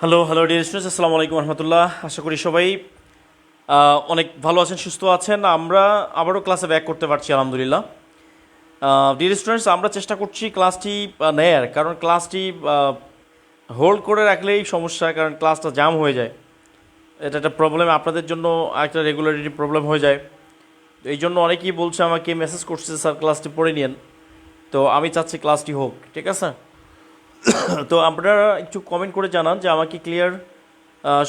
Hello hello dear students, আসসালামু আলাইকুম রহমতুল্লাহ। আশা করি সবাই অনেক ভালো আছেন, সুস্থ আছেন। আমরা আবারও ক্লাসে ব্যাক করতে পারছি আলহামদুলিল্লাহ। ডিয়ার স্টুডেন্টস, আমরা চেষ্টা করছি ক্লাসটি নেয়ার, কারণ ক্লাসটি হোল্ড করে রাখলেই সমস্যা, কারণ ক্লাসটা জাম হয়ে যায়। এটা একটা প্রবলেম, আপনাদের জন্য একটা রেগুলারিটি প্রবলেম হয়ে যায়। তো এই জন্য অনেকেই বলছে, আমাকে মেসেজ করছে, স্যার ক্লাসটি পড়ে নিন। তো আমি চাচ্ছি ক্লাসটি হোক, ঠিক আছে? তো আপনারা একটু কমেন্ট করে জানান যে আমাকে ক্লিয়ার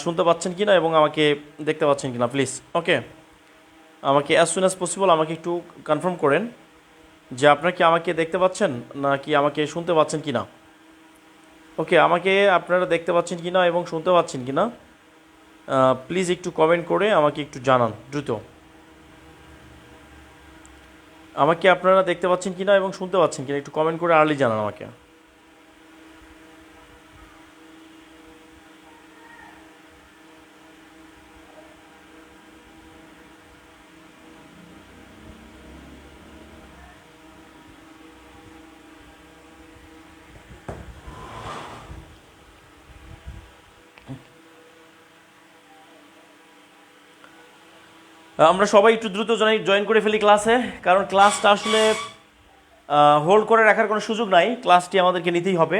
শুনতে পাচ্ছেন কি না এবং আমাকে দেখতে পাচ্ছেন কি না, প্লিজ। ওকে, আমাকে অ্যাজ সুন অ্যাজ পসিবল আমাকে একটু কনফার্ম করেন যে আপনারা কি আমাকে দেখতে পাচ্ছেন নাকি আমাকে শুনতে পাচ্ছেন কি না। ওকে, আমাকে আপনারা দেখতে পাচ্ছেন কি না এবং শুনতে পাচ্ছেন কি না, প্লিজ একটু কমেন্ট করে আমাকে একটু জানান দ্রুত। আমাকে আপনারা দেখতে পাচ্ছেন কি না এবং শুনতে পাচ্ছেন কি না, একটু কমেন্ট করে আর্লি জানান আমাকে। আমরা সবাই একটু দ্রুত জয়েন করে ফেলি ক্লাসে, কারণ ক্লাসটা আসলে হোল্ড করে রাখার কোনো সুযোগ নাই। ক্লাসটি আমাদেরকে নিতেই হবে,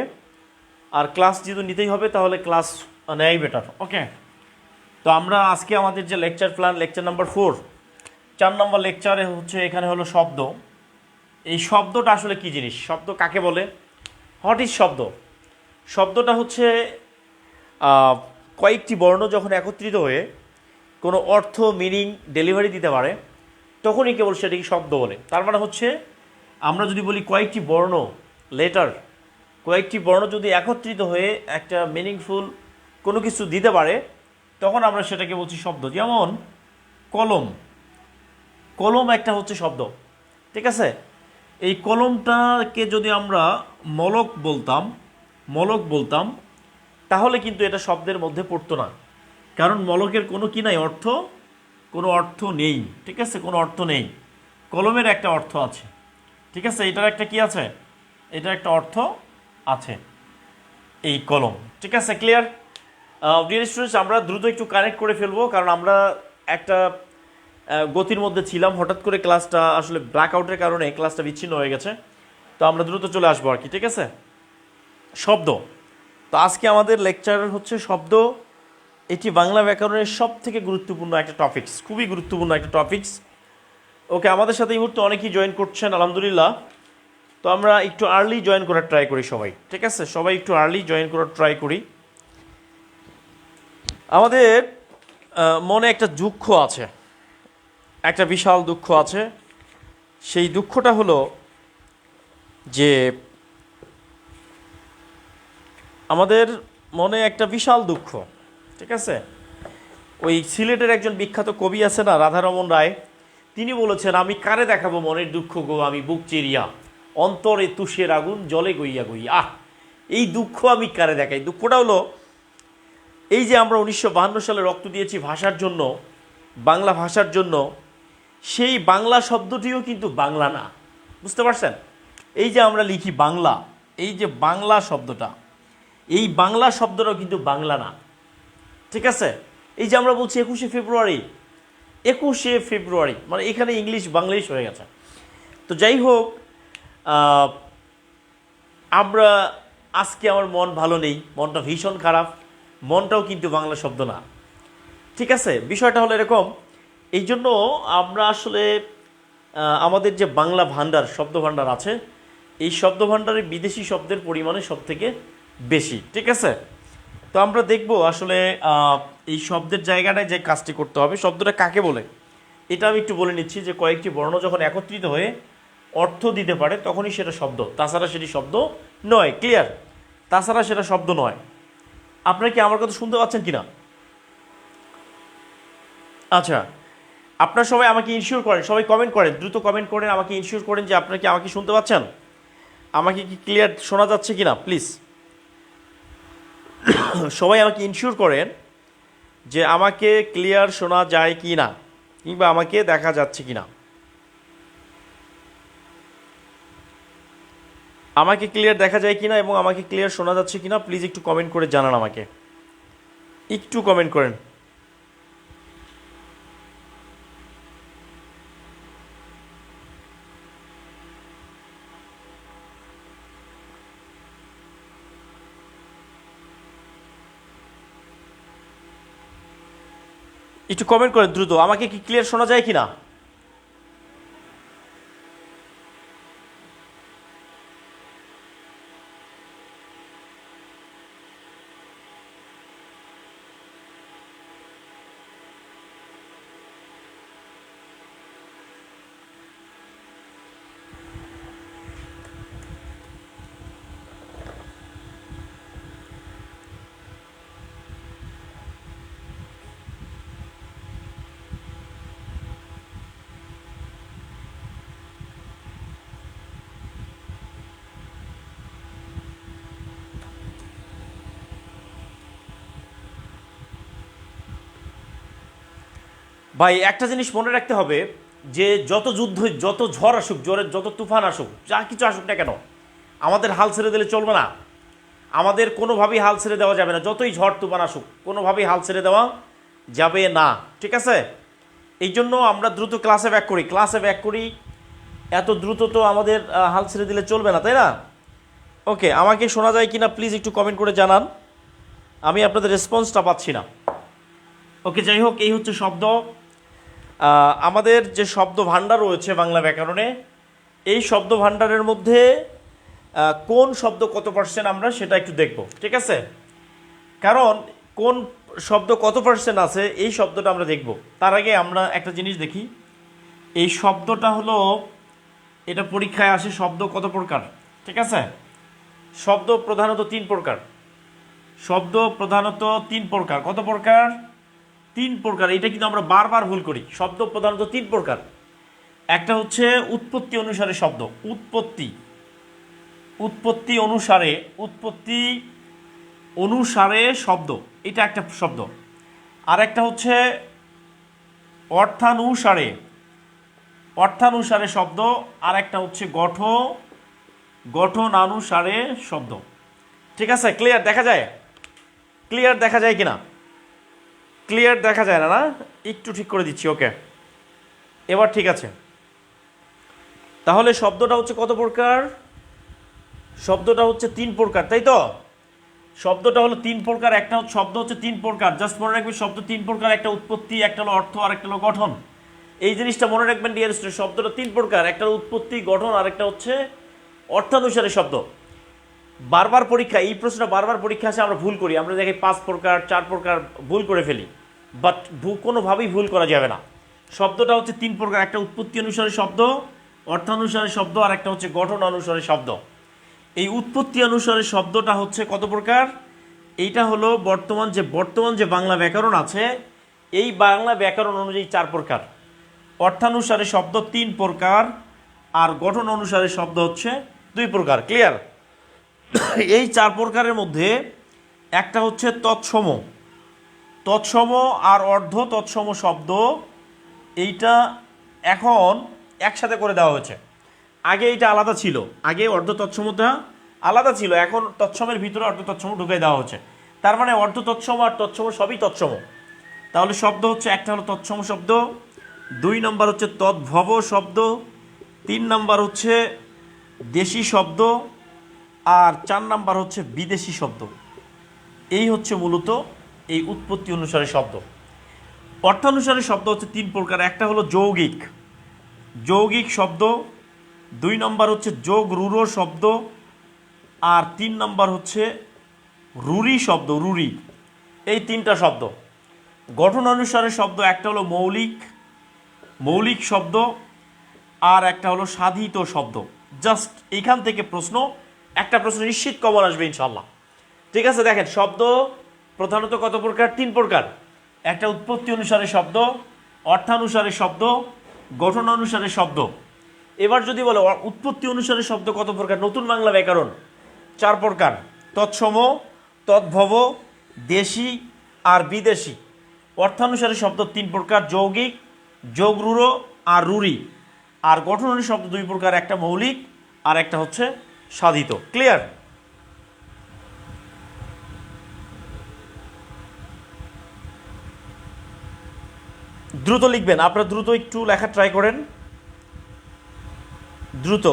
আর ক্লাস যেহেতু নিতেই হবে তাহলে ক্লাস নেয়াই বেটার। ওকে, তো আমরা আজকে আমাদের যে লেকচার প্ল্যান, লেকচার নাম্বার 4, 4 নম্বর লেকচারে হচ্ছে এখানে হলো শব্দ। এই শব্দটা আসলে কী জিনিস, শব্দ কাকে বলে, হোয়াট ইজ শব্দ? শব্দটা হচ্ছে কয়েকটি বর্ণ যখন একত্রিত হয়ে কোনো অর্থ, মিনিং, ডেলিভারি দিতে পারে, তখনই কেবল সেটাকে শব্দ বলে। তার মানে হচ্ছে, আমরা যদি বলি কয়েকটি বর্ণ, লেটার, কয়েকটি বর্ণ যদি একত্রিত হয়ে একটা মিনিংফুল কোনো কিছু দিতে পারে, তখন আমরা সেটাকে বলছি শব্দ। যেমন কলম, কলম একটা হচ্ছে শব্দ, ঠিক আছে? এই কলমটাকে যদি আমরা মলক বলতাম, মলক বলতাম, তাহলে কিন্তু এটা শব্দের মধ্যে পড়তো না, কারণ মলকের কোনো কি নাই, অর্থ, কোনো অর্থ নেই, ঠিক আছে? কোনো অর্থ নেই। কলমের একটা অর্থ আছে, ঠিক আছে? এটার একটা কি আছে, এটার একটা অর্থ আছে, এই কলম, ঠিক আছে? ক্লিয়ার? ডিয়ার স্টুডেন্টস, আমরা দ্রুত একটু কানেক্ট করে ফেলবো, কারণ আমরা একটা গতির মধ্যে ছিলাম, হঠাৎ করে ক্লাসটা আসলে ব্ল্যাকআউটের কারণে ক্লাসটা বিচ্ছিন্ন হয়ে গেছে। তো আমরা দ্রুত চলে আসবো আর কি, ঠিক আছে? শব্দ। তো আজকে আমাদের লেকচার হচ্ছে শব্দ। এটি বাংলা ব্যাকরণের সব থেকে গুরুত্বপূর্ণ একটা টপিকস, খুবই গুরুত্বপূর্ণ একটা টপিকস। ওকে, আমাদের সাথে এই মুহূর্তে অনেকেই জয়েন করছেন আলহামদুলিল্লাহ। তো আমরা একটু আর্লি জয়েন করার ট্রাই করি সবাই, ঠিক আছে? সবাই একটু আর্লি জয়েন করার ট্রাই করি। আমাদের মনে একটা দুঃখ আছে, একটা বিশাল দুঃখ আছে। সেই দুঃখটা হলো যে আমাদের মনে একটা বিশাল দুঃখ, ঠিক আছে? ওই সিলেটের একজন বিখ্যাত কবি আছে না, রাধারমণ রায়, তিনি বলেছেন, আমি কারে দেখাবো মনের দুঃখ গো, আমি বুক চিরিয়া, অন্তরে তুষের আগুন জলে গইয়া গইয়া। এই দুঃখ আমি কারে দেখাই? দুঃখটা হলো এই যে আমরা 1952 সালে রক্ত দিয়েছি ভাষার জন্য, বাংলা ভাষার জন্য, সেই বাংলা শব্দটিও কিন্তু বাংলা না, বুঝতে পারছেন? এই যে আমরা লিখি বাংলা, এই যে বাংলা শব্দটা, এই বাংলা শব্দটাও কিন্তু বাংলা না, ঠিক আছে? এই যে আমরা বলছি 21শে ফেব্রুয়ারি, 21শে ফেব্রুয়ারি, মানে এখানে ইংলিশ বাংলিশ হয়ে গেছে। তো যাই হোক, আমরা আজকে আমার মন ভালো নেই, মনটা ভীষণ খারাপ, মনটাও কিন্তু বাংলা শব্দ না, ঠিক আছে? বিষয়টা হলো এরকম। এই জন্য আমরা আসলে আমাদের যে বাংলা ভাণ্ডার, শব্দ ভাণ্ডার আছে, এই শব্দ ভাণ্ডারে বিদেশি শব্দের পরিমাণে সব থেকে বেশি, ঠিক আছে? তো আমরা দেখব আসলে এই শব্দের জায়গাটায় যে কাজটি করতে হবে, শব্দটা কাকে বলে এটা আমি একটু বলে নিচ্ছি। যে কয়েকটি বর্ণ যখন একত্রিত হয়ে অর্থ দিতে পারে, তখনই সেটা শব্দ, তাছাড়া সেটি শব্দ নয়। ক্লিয়ার? তাছাড়া সেটা শব্দ নয়। আপনারা কি আমার কথা শুনতে পাচ্ছেন কি না? আচ্ছা, আপনারা সবাই আমাকে ইনশিওর করেন, সবাই কমেন্ট করেন, দ্রুত কমেন্ট করেন, আমাকে ইনশিওর করেন যে আপনারা কি আমাকে শুনতে পাচ্ছেন, আমাকে কি ক্লিয়ার শোনা যাচ্ছে কি না, প্লিজ। সবাই আমাকে ইনশিওর করেন যে আমাকে ক্লিয়ার শোনা যায় কি না, কিংবা আমাকে দেখা যাচ্ছে কি না। আমাকে ক্লিয়ার দেখা যায় কিনা এবং আমাকে ক্লিয়ার শোনা যাচ্ছে কিনা, প্লিজ একটু কমেন্ট করে জানান আমাকে। একটু কমেন্ট করেন। একটু কমেন্ট করেন দ্রুত, আমাকে কি ক্লিয়ার শোনা যায় কি না? ভাই একটা জিনিস মনে রাখতে হবে যে যত যুদ্ধ, যত ঝড় আসুক, জোরের যত তুফান আসুক, যা কিছু আসুক না কেন, আমাদের হাল ছেড়ে দিলে চলবে না। আমাদের কোনোভাবেই হাল ছেড়ে দেওয়া যাবে না, যতই ঝড় তুফান আসুক কোনোভাবেই হাল ছেড়ে দেওয়া যাবে না, ঠিক আছে? এই জন্য আমরা দ্রুত ক্লাসে ব্যাক করি। এত দ্রুত তো আমাদের হাল ছেড়ে দিলে চলবে না, তাই না? ওকে, আমাকে শোনা যায় কি না প্লিজ একটু কমেন্ট করে জানান, আমি আপনাদের রেসপন্সটা পাচ্ছি না। ওকে, যাই হোক, এই হচ্ছে শব্দ। আমাদের যে শব্দ ভাণ্ডার রয়েছে বাংলা ব্যাকরণে, এই শব্দ ভাণ্ডারের মধ্যে কোন শব্দ কত পার্সেন্ট আমরা সেটা একটু দেখব, ঠিক আছে? কারণ কোন শব্দ কত পার্সেন্ট আছে এই শব্দটা আমরা দেখব। তার আগে আমরা একটা জিনিস দেখি, এই শব্দটা হলো, এটা পরীক্ষায় আসে, শব্দ কত প্রকার, ঠিক আছে? শব্দ প্রধানত তিন প্রকার। শব্দ প্রধানত তিন প্রকার। কত প্রকার? তিন প্রকার। এটা কিন্তু আমরা বারবার ভুল করি। শব্দ প্রধানত তিন প্রকার। একটা হচ্ছে উৎপত্তি অনুসারে শব্দ, উৎপত্তি অনুসারে শব্দ, এটা একটা শব্দ। আর একটা হচ্ছে অর্থানুসারে শব্দ, আর একটা হচ্ছে গঠনানুসারে শব্দ, ঠিক আছে? ক্লিয়ার দেখা যায়? ক্লিয়ার দেখা যায় কিনা? ক্লিয়ার দেখা যায় না, না? একটু ঠিক করে দিচ্ছি। ওকে, এবার ঠিক আছে। তাহলে শব্দটা হচ্ছে কত প্রকার? শব্দটা হচ্ছে তিন প্রকার, তাই তো? শব্দটা হলো তিন প্রকার। একটা শব্দ হচ্ছে তিন প্রকার, জাস্ট মনে রাখবেন শব্দ তিন প্রকার। একটা উৎপত্তি, একটা হলো অর্থ, আর একটা হলো গঠন। এই জিনিসটা মনে রাখবেন ডিয়ার স্টুডেন্ট, শব্দটা তিন প্রকার। একটা উৎপত্তি, গঠন, আর একটা হচ্ছে অর্থানুসারে শব্দ। বারবার পরীক্ষা, এই প্রশ্নটা বারবার পরীক্ষা আসে, আমরা ভুল করি। আমরা দেখি 5 প্রকার, 4 প্রকার ভুল করে ফেলি, বাট কোনোভাবেই ভুল করা যাবে না। শব্দটা হচ্ছে তিন প্রকার। একটা উৎপত্তি অনুসারে শব্দ, অর্থানুসারে শব্দ, আর একটা হচ্ছে গঠন অনুসারে শব্দ। এই উৎপত্তি অনুসারে শব্দটা হচ্ছে কত প্রকার? এইটা হলো বর্তমান যে বাংলা ব্যাকরণ আছে, এই বাংলা ব্যাকরণ অনুযায়ী 4 প্রকার। অর্থানুসারে শব্দ 3 প্রকার, আর গঠন অনুসারে শব্দ হচ্ছে 2 প্রকার। ক্লিয়ার? এই 4 প্রকারের মধ্যে একটা হচ্ছে তৎসম আর অর্ধ তৎসম শব্দ। এইটা এখন একসাথে করে দেওয়া হয়েছে। আগে এইটা আলাদা ছিল, আগে অর্ধ তৎসমটা আলাদা ছিল, এখন তৎসমের ভিতরে অর্ধ তৎসম ঢুকে দেওয়া হচ্ছে। তার মানে অর্ধ তৎসম আর তৎসম সবই তৎসম। তাহলে শব্দ হচ্ছে, একটা হলো তৎসম শব্দ, 2 নম্বর হচ্ছে তদ্ভব শব্দ, 3 নম্বর হচ্ছে দেশি শব্দ, আর 4 নাম্বার হচ্ছে বিদেশি শব্দ। এই হচ্ছে মূলত এই উৎপত্তি অনুসারে শব্দ। অর্থানুসারে শব্দ হচ্ছে 3 প্রকার। একটা হলো যৌগিক শব্দ, 2 নম্বর হচ্ছে যোগ রূঢ় শব্দ, আর 3 নম্বর হচ্ছে রুরি শব্দ, এই 3টা শব্দ। গঠন অনুসারে শব্দ, একটা হলো মৌলিক শব্দ, আর একটা হলো সাধিত শব্দ। জাস্ট এইখান থেকে একটা প্রশ্ন নিশ্চিত কমন আসবে ইনশাল্লাহ, ঠিক আছে? দেখেন, শব্দ প্রধানত কত প্রকার? 3 প্রকার। একটা উৎপত্তি অনুসারে শব্দ, অর্থানুসারে শব্দ, গঠন অনুসারে শব্দ। এবার যদি বলো উৎপত্তি অনুসারে শব্দ কত প্রকার, নতুন বাংলা ব্যাকরণ 4 প্রকার: তৎসম, তদ্ভব, দেশি, আর বিদেশি। অর্থানুসারে শব্দ 3 প্রকার: যৌগিক, যোগরূঢ়, আর রুরি। আর গঠনের শব্দ 2 প্রকার, একটা মৌলিক আর একটা হচ্ছে সাধিত। ক্লিয়ার? দ্রুত লিখবেন, আপনারা দ্রুত একটু লেখা ট্রাই করেন, দ্রুত।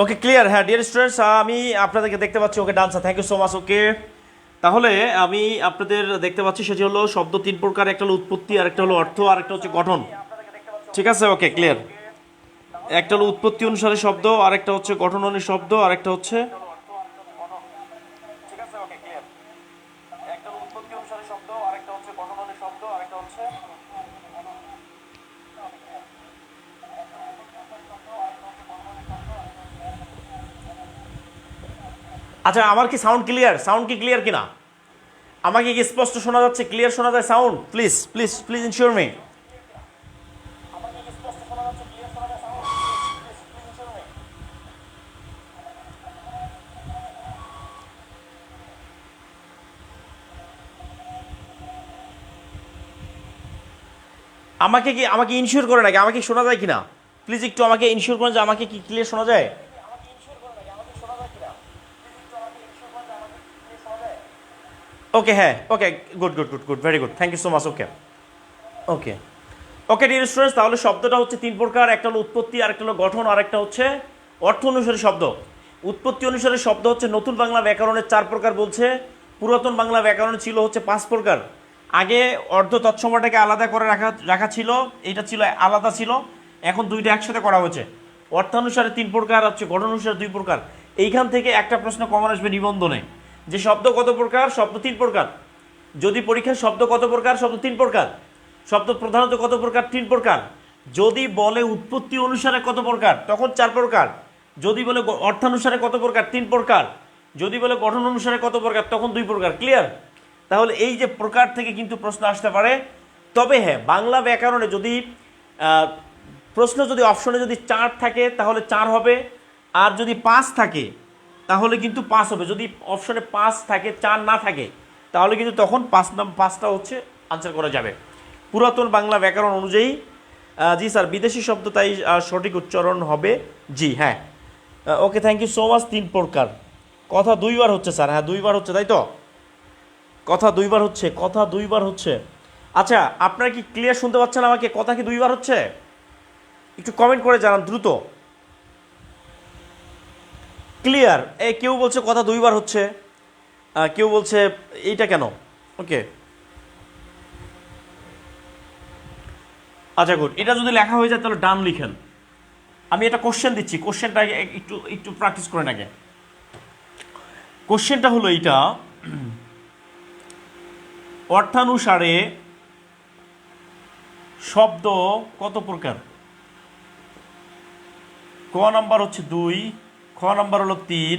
Okay clear. হ্যাঁ ডিয়ার স্টুডেন্টস, আমি আপনাদেরকে দেখতে পাচ্ছি। Okay dancer, thank you so much. Okay, তাহলে আমি আপনাদের দেখতে পাচ্ছি সেটি হলো শব্দ তিন প্রকার, একটা হলো উৎপত্তি, আরেকটা হলো অর্থ, আরেকটা হচ্ছে গঠন। ঠিক আছে, ওকে ক্লিয়ার। একটা হলো উৎপত্তি অনুসারে শব্দ, আরেকটা হচ্ছে গঠন অনুসারে শব্দ, আরেকটা হচ্ছে আচ্ছা আমার কি সাউন্ড ক্লিয়ার? সাউন্ড কি ক্লিয়ার কিনা? আমাকে কি স্পষ্ট শোনা যাচ্ছে? ক্লিয়ার শোনা যায় sound? Please please please ensure me. আমাকে ইনশিওর করে নাকি আমাকে শোনা যায় কিনা? প্লিজ একটু আমাকে ইনশিওর করেন যে আমাকে কি ক্লিয়ার শোনা যায়। ওকে, হ্যাঁ, okay, good good good good, very good, thank you so much. Okay okay okay dear students, তাহলে শব্দটা হচ্ছে তিন প্রকার, একটা হলো উৎপত্তি, আরেকটা হলো গঠন, আরেকটা হচ্ছে অর্থ অনুসারে শব্দ। উৎপত্তি অনুসারে শব্দ হচ্ছে নতুন বাংলা ব্যাকরণের চার প্রকার বলছে, পুরাতন বাংলা ব্যাকরণ ছিল হচ্ছে পাঁচ প্রকার। আগে অর্ধ তৎসমাটাকে আলাদা করে রাখা ছিল, এটা ছিল আলাদা ছিল, এখন দুইটা একসাথে করা হয়েছে। অর্থানুসারে তিন প্রকার, হচ্ছে গঠন অনুসারে দুই প্রকার। এইখান থেকে একটা প্রশ্ন কমন আসবে নিবন্ধনে, যে শব্দ কত প্রকার? শব্দ তিন প্রকার। যদি পরীক্ষার শব্দ কত প্রকার? শব্দ তিন প্রকার। শব্দ প্রধানত কত প্রকার? তিন প্রকার। যদি বলে উৎপত্তি অনুসারে কত প্রকার, তখন চার প্রকার। যদি বলে অর্থানুসারে কত প্রকার? তিন প্রকার। যদি বলে গঠন অনুসারে কত প্রকার, তখন দুই প্রকার। ক্লিয়ার? তাহলে এই যে প্রকার থেকে কিন্তু প্রশ্ন আসতে পারে। তবে হ্যাঁ, বাংলা ব্যাকরণে যদি প্রশ্ন যদি অপশনে যদি চার থাকে তাহলে চার হবে, আর যদি পাঁচ থাকে তাহলে কিন্তু পাঁচ হবে। যদি অপশনে পাঁচ থাকে, চার না থাকে, তাহলে কিন্তু তখন পাঁচটা হচ্ছে আনসার করা যাবে পুরাতন বাংলা ব্যাকরণ অনুযায়ী। জি স্যার, বিদেশি শব্দ তাই সঠিক উচ্চারণ হবে। জি হ্যাঁ, ওকে, থ্যাংক ইউ সো মাচ। তিন প্রকার, কথা দুইবার হচ্ছে স্যার। হ্যাঁ দুইবার হচ্ছে, তাই তো? কথা দুইবার হচ্ছে, কথা দুইবার হচ্ছে। আচ্ছা আপনারা কি ক্লিয়ার শুনতে পাচ্ছেন আমাকে? কথা কি দুইবার হচ্ছে? একটু কমেন্ট করে জানান দ্রুত। ক্লিয়ার? কেউ বলছে কথা দুইবার হচ্ছে, কেউ বলছে এইটা কেন। ওকে, আচ্ছা গুড। এটা যদি লেখা হয়ে যায় তাহলে ডান লিখেন। আমি এটা কোশ্চেন দিচ্ছি, কোশ্চেনটা একটু একটু প্র্যাকটিস করেন আগে। কোশ্চেনটা হলো এইটা, অর্থানুসারে শব্দ কত প্রকার? ক নাম্বার হচ্ছে দুই, খ নাম্বার হলো তিন,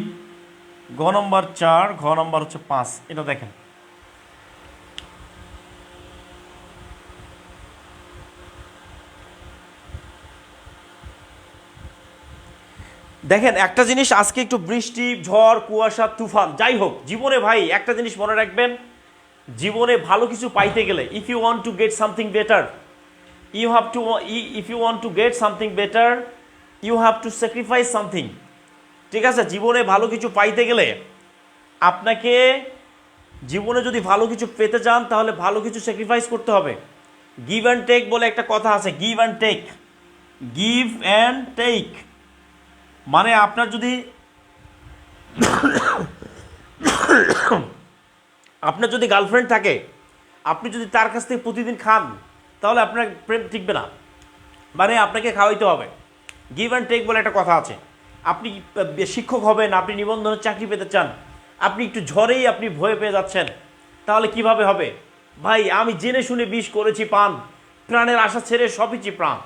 গ নাম্বার চার, ঘ নাম্বার হচ্ছে পাঁচ। এটা দেখেন। দেখেন একটা জিনিস, আজকে একটু বৃষ্টি, ঝড়, কুয়াশা, তুফান, যাই হোক, জীবনে ভাই একটা জিনিস মনে রাখবেন, জীবনে ভালো কিছু পাইতে গেলে, if you want to get something better, you have to, if you want to get something better, you have to sacrifice something. ঠিক আছে? জীবনে ভালো কিছু পাইতে গেলে আপনাকে, জীবনে যদি ভালো কিছু পেতে চান তাহলে ভালো কিছু স্যাক্রিফাইস করতে হবে। গিভ অ্যান্ড টেক বলে একটা কথা আছে, give and take, give and take. মানে আপনার যদি আপনার যদি গার্লফ্রেন্ড থাকে, আপনি যদি তার কাছ থেকে প্রতিদিন খান, তাহলে আপনার প্রেম টিকবে না। মানে আপনাকে খাওয়াইতে হবে। গিভ অ্যান্ড টেক বলে একটা কথা আছে। আপনি শিক্ষক হবেন, আপনি নিবন্ধনের চাকরি পেতে চান, আপনি একটু ঝড়েই আপনি ভয় পেয়ে যাচ্ছেন, তাহলে কিভাবে হবে? ভাই, আমি জেনে শুনে বিষ করেছি পান, প্রাণের আশা ছেড়ে সবইছি প্রাণ।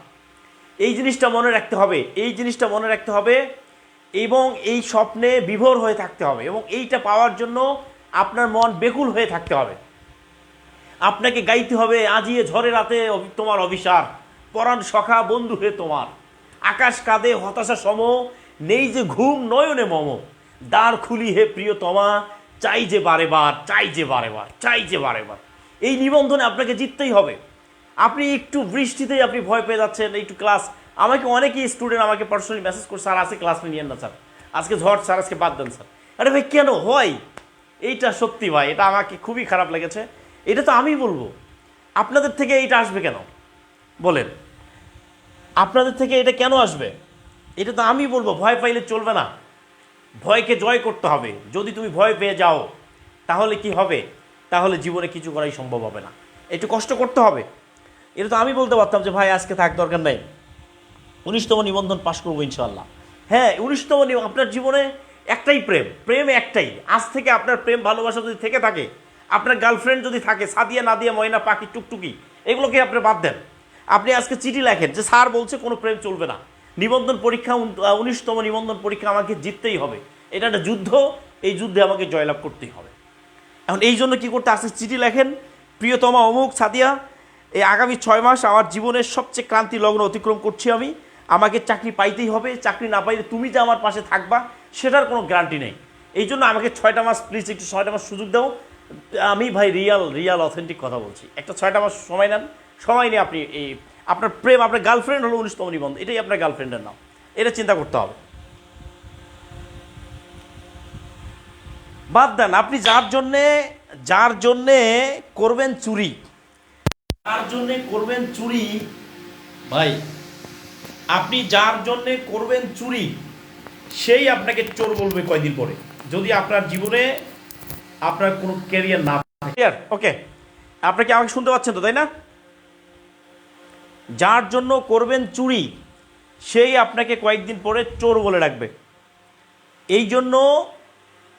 এই জিনিসটা মনে রাখতে হবে, এই জিনিসটা মনে রাখতে হবে, এবং এই স্বপ্নে বিভোর হয়ে থাকতে হবে, এবং এইটা পাওয়ার জন্য আপনার মন বেকুল হয়ে থাকতে হবে। আপনাকে গাইতে হবে, আজিয়ে ঝড়ে রাতে তোমার অভিসার, পরাণ সখা বন্ধু হে তোমার, আকাশ কাঁদে হতাশা সম, নেই যে ঘুম নয়নে মম, দ্বার খুলি হে প্রিয়তমা, চাই যে বারে বার, চাই যে বারে বার, চাই যে বারে বার। এই নিবন্ধনে আপনাকে জিততেই হবে। আপনি একটু বৃষ্টিতেই আপনি ভয় পেয়ে যাচ্ছেন, একটু ক্লাস, আমাকে অনেকেই স্টুডেন্ট আমাকে পার্সোনালি মেসেজ করছে, স্যার আজকে ক্লাস নিয়েন না স্যার, আজকে ঝড় স্যার, আজকে বাদ দেন স্যার। আরে ভাই কেন হয় এইটা? সত্যি ভাই, এটা আমাকে খুবই খারাপ লেগেছে। এটা তো আমি বলবো, আপনাদের থেকে এইটা আসবে কেন বলেন? আপনাদের থেকে এটা কেন আসবে? এটা তো আমি বলবো, ভয় পাইলে চলবে না, ভয়কে জয় করতে হবে। যদি তুমি ভয় পেয়ে যাও, তাহলে কি হবে? তাহলে জীবনে কিছু করাই সম্ভব হবে না, একটু কষ্ট করতে হবে। এটা তো আমি বলতে পারতাম যে ভাই আজকে থাক, দরকার নেই, 19তম নিবন্ধন পাশ করবো ইনশাল্লাহ। হ্যাঁ, 19তম আপনার জীবনে একটাই প্রেম, প্রেম একটাই। আজ থেকে আপনার প্রেম ভালোবাসা যদি থেকে থাকে, আপনার গার্লফ্রেন্ড যদি থাকে, সাদিয়া নাদিয়া ময়না পাখি টুকটুকি, এগুলোকে আপনি বাদ দেন। আপনি আজকে চিঠি লেখেন যে স্যার বলছে কোনো প্রেম চলবে না, নিবন্ধন পরীক্ষা 19তম নিবন্ধন পরীক্ষা আমাকে জিততেই হবে, এটা একটা যুদ্ধ, এই যুদ্ধে আমাকে জয়লাভ করতেই হবে। এখন এই জন্য কী করতে, আজকে চিঠি লেখেন, প্রিয়তমা অমুক সাদিয়া, এই আগামী 6 মাস আমার জীবনের সবচেয়ে ক্রান্তি লগ্ন অতিক্রম করছি আমি, আমাকে চাকরি পাইতেই হবে, চাকরি না পাইলে তুমি যে আমার পাশে থাকবা সেটার কোনো গ্যারান্টি নেই, এই জন্য আমাকে 6টা মাস প্লিজ, একটু 6টা মাস সুযোগ দাও। আমি ভাই রিয়াল অথেন্টিক কথা বলছি, একটা 6টা মাস সময় নেন, সময় নিয়ে আপনি এই আপনার প্রেম, আপনার গার্লফ্রেন্ড হলো 19তম নিবন্ধন, এটাই আপনার গার্লফ্রেন্ডের নাম, এটা চিন্তা করতে হবে। বাদ দেন, আপনি যার জন্যে করবেন চুরি, যার জন্যে করবেন চুরি, ভাই আপনি যার জন্যে করবেন চুরি, সেই আপনাকে চোর বলবে কয়দিন পরে, যদি আপনার জীবনে আপনার কোনো ক্যারিয়ার না থাকে। ওকে, আপনাকে আমাকে শুনতে পাচ্ছেন তো, তাই না? যার জন্য করবেন চুরি, সেই আপনাকে কয়েকদিন পরে চোর বলে রাখবে। এই জন্য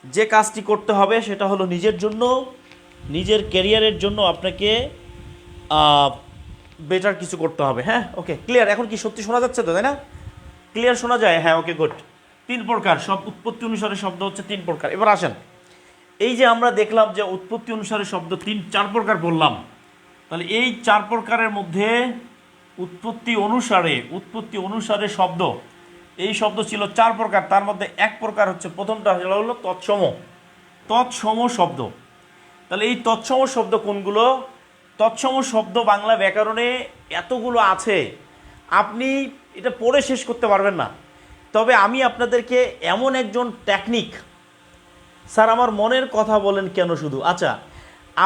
যে কাজটি করতে হবে সেটা হলো নিজের জন্য, নিজের ক্যারিয়ারের জন্য আপনাকে বেটার কিছু করতে হবে। হ্যাঁ, ওকে, ক্লিয়ার। এখন কি সত্যি শোনা যাচ্ছে তো, তাই না? ক্লিয়ার শোনা যায়? হ্যাঁ, ওকে, গুড। 3 প্রকার, সব উৎপত্তি অনুসারে শব্দ হচ্ছে 3 প্রকার। এবার আসেন, এই যে আমরা দেখলাম যে উৎপত্তি অনুসারে শব্দ 4 প্রকার বললাম, তাহলে এই 4 প্রকারের মধ্যে উৎপত্তি অনুসারে শব্দ, এই শব্দ ছিল 4 প্রকার, তার মধ্যে 1 প্রকার হচ্ছে, প্রথমটা হলো তৎসম শব্দ। তাহলে এই তৎসম শব্দ কোনগুলো? তৎসম শব্দ বাংলা ব্যাকরণে এতগুলো আছে, আপনি এটা পড়ে শেষ করতে পারবেন না। তবে আমি আপনাদেরকে এমন একজন টেকনিক, স্যার আমার মনের কথা বলেন কেন শুধু, আচ্ছা,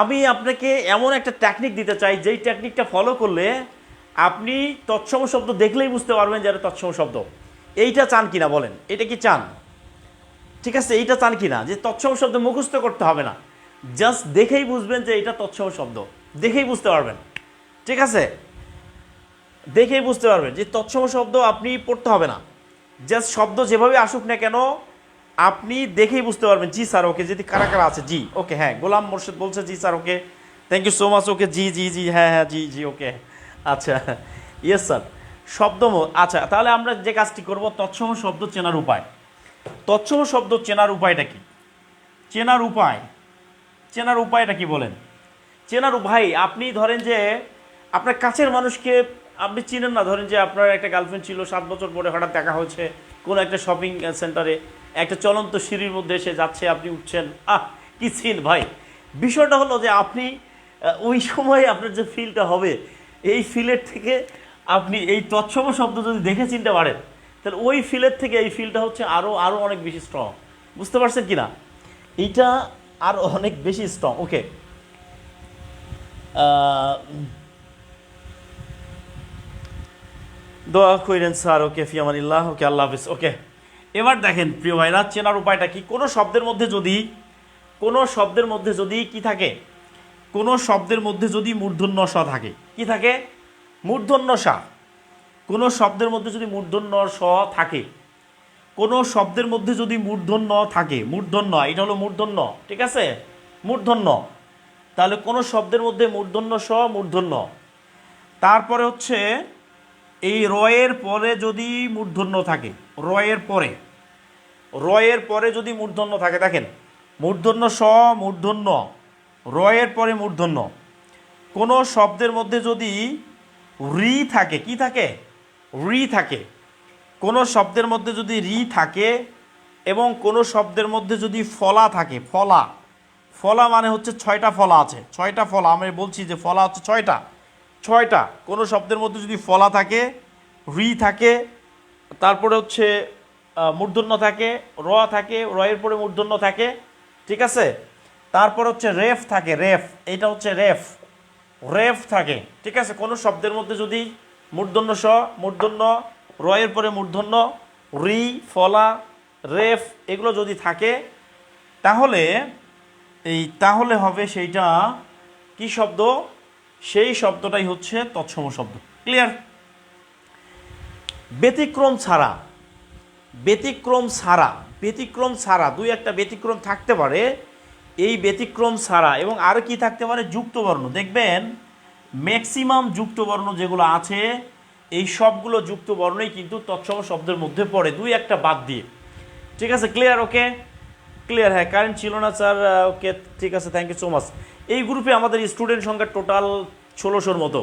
আমি আপনাকে এমন একটা টেকনিক দিতে চাই, যেই টেকনিকটা ফলো করলে আপনি তৎসম শব্দ দেখলেই বুঝতে পারবেন যে এটা তৎসম শব্দ। এইটা চান কিনা বলেন, এটা কি চান? ঠিক আছে, এইটা চান কিনা যে তৎসম শব্দ মুখস্থ করতে হবে না, জাস্ট দেখেই বুঝবেন যে এটা তৎসম শব্দ, দেখেই বুঝতে পারবেন। ঠিক আছে, দেখেই বুঝতে পারবেন যে তৎসম শব্দ, আপনি পড়তে হবে না, জাস্ট শব্দ যেভাবে আসুক না কেন আপনি দেখেই বুঝতে পারবেন। জি স্যার, ওকে, যদি কারা কারা আছে, জি ওকে, হ্যাঁ, গোলাম মোর্শেদ বলছে জি sir, okay, thank you so much, okay, জি জি জি, হ্যাঁ হ্যাঁ, জি জি, ওকে, আচ্ছা, ইয়েস স্যার, শব্দ। আচ্ছা, তাহলে আমরা যে কাজটি করব, তৎসম শব্দ চেনার উপায়। তৎসম শব্দ চেনার উপায়টা কি? চেনার উপায়টা কি বলেন? চেনার উপায়, আপনি ধরেন যে আপনার কাছের মানুষকে আপনি চিনেন না, ধরেন যে আপনার একটা গার্লফ্রেন্ড ছিল, 7 বছর পরে হঠাৎ দেখা হয়েছে কোনো একটা শপিং সেন্টারে, একটা চলন্ত সিঁড়ির মধ্যে এসে যাচ্ছে, আপনি উঠছেন, কি সিন ভাই। বিষয়টা হলো যে আপনি ওই সময় আপনার যে ফিলটা হবে, এই ফিলের থেকে আপনি এই তৎসম শব্দ যদি দেখে চিনতে পারেন, তাহলে ওই ফিলের থেকে এই ফিলটা হচ্ছে আরও অনেক বেশি স্ট্রং। বুঝতে পারছেন কি না? এইটা আরও অনেক বেশি স্ট্রং। ওকে, দোয়া কইরেন স্যার, ওকে, ফিয়ামানিল্লাহ, ওকে, আল্লাহ হাফিজ। ওকে, এবার দেখেন প্রিয় ভাইরা, চেনার উপায়টা কি? কোনো শব্দের মধ্যে যদি কোনো শব্দের মধ্যে যদি কি থাকে, কোনো শব্দের মধ্যে যদি মূর্ধন্য স থাকে, কি থাকে? মূর্ধন্য সা। কোনো শব্দের মধ্যে যদি মূর্ধন্য স থাকে, কোনো শব্দের মধ্যে যদি মূর্ধন্য থাকে, মূর্ধন্য, এটা হলো মূর্ধন্য, ঠিক আছে, মূর্ধন্য। তাহলে কোনো শব্দের মধ্যে মূর্ধন্য স, মূর্ধন্য, তারপরে হচ্ছে এই রয়ের পরে যদি মূর্ধন্য থাকে, রয়ের পরে, রয়ের পরে যদি মূর্ধন্য থাকে, দেখেন মূর্ধন্য স, মূর্ধন্য, রয়ের পরে মূর্ধন্য। কোনো শব্দের মধ্যে যদি রি থাকে, কি থাকে? রি থাকে। কোনো শব্দের মধ্যে যদি রি থাকে এবং কোনো শব্দের মধ্যে যদি ফলা থাকে, ফলা, ফলা মানে হচ্ছে 6টা ফলা আছে, 6টা ফলা, আমি বলছি যে ফলা হচ্ছে 6টা, 6টা। কোনো শব্দের মধ্যে যদি ফলা থাকে, রি থাকে, তারপরে হচ্ছে মূর্ধন্য থাকে, র থাকে, রয়ের পরে মূর্ধন্য থাকে, ঠিক আছে, তারপর হচ্ছে রেফ থাকে, রেফ, এটা হচ্ছে রেফ, রেফ থাকে, ঠিক আছে। কোনো শব্দের মধ্যে যদি মূর্ধন্য স, মূর্ধন্য, রয়ের পরে মূর্ধন্য, রি, ফলা, রেফ এগুলো যদি থাকে, তাহলে তাহলে হবে সেইটা কি শব্দ? সেই শব্দটাই হচ্ছে তৎসম শব্দ। ক্লিয়ার? ব্যতিক্রম ছাড়া, ব্যতিক্রম ছাড়া, ব্যতিক্রম ছাড়া, দুই একটা ব্যতিক্রম থাকতে পারে, এই ব্যতিক্রম ছাড়া, এবং আরও কি থাকতে পারে? যুক্তবর্ণ। দেখবেন ম্যাক্সিমাম যুক্তবর্ণ যেগুলো আছে, এই সবগুলো যুক্তবর্ণই কিন্তু তৎসম শব্দের মধ্যে পড়ে, দুই একটা বাদ দিয়ে, ঠিক আছে। ক্লিয়ার? ওকে, ক্লিয়ার। হ্যাঁ, কারেন্ট ছিল না স্যার, ওকে ঠিক আছে, থ্যাংক ইউ সো মাচ। এই গ্রুপে আমাদের স্টুডেন্ট সংখ্যা টোটাল 1600-র মতো,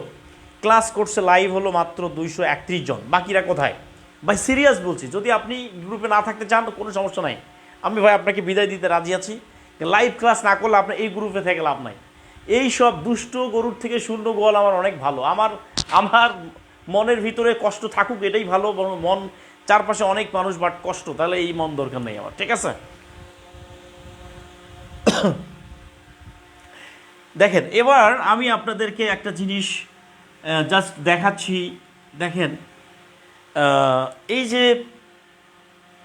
ক্লাস করছে, লাইভ হলো মাত্র 231 জন, বাকিরা কোথায় ভাই? সিরিয়াস বলছি, যদি আপনি গ্রুপে না থাকতে চান তো কোনো সমস্যা নাই, আমি ভাই আপনাকে বিদায় দিতে রাজি আছি। লাইভ ক্লাস না করলে আপনার এই গ্রুপে থেকে লাভ নাই। এই সব দুষ্ট গরুর থেকে শূন্য গোয়াল আমার অনেক ভালো, আমার আমার মনের ভিতরে কষ্ট থাকুক এটাই ভালো, মন চারপাশে অনেক মানুষ বাট কষ্ট, তাহলে এই মন দরকার নেই আমার, ঠিক আছে। দেখেন এবার আমি আপনাদেরকে একটা জিনিস জাস্ট দেখাচ্ছি। দেখেন এই যে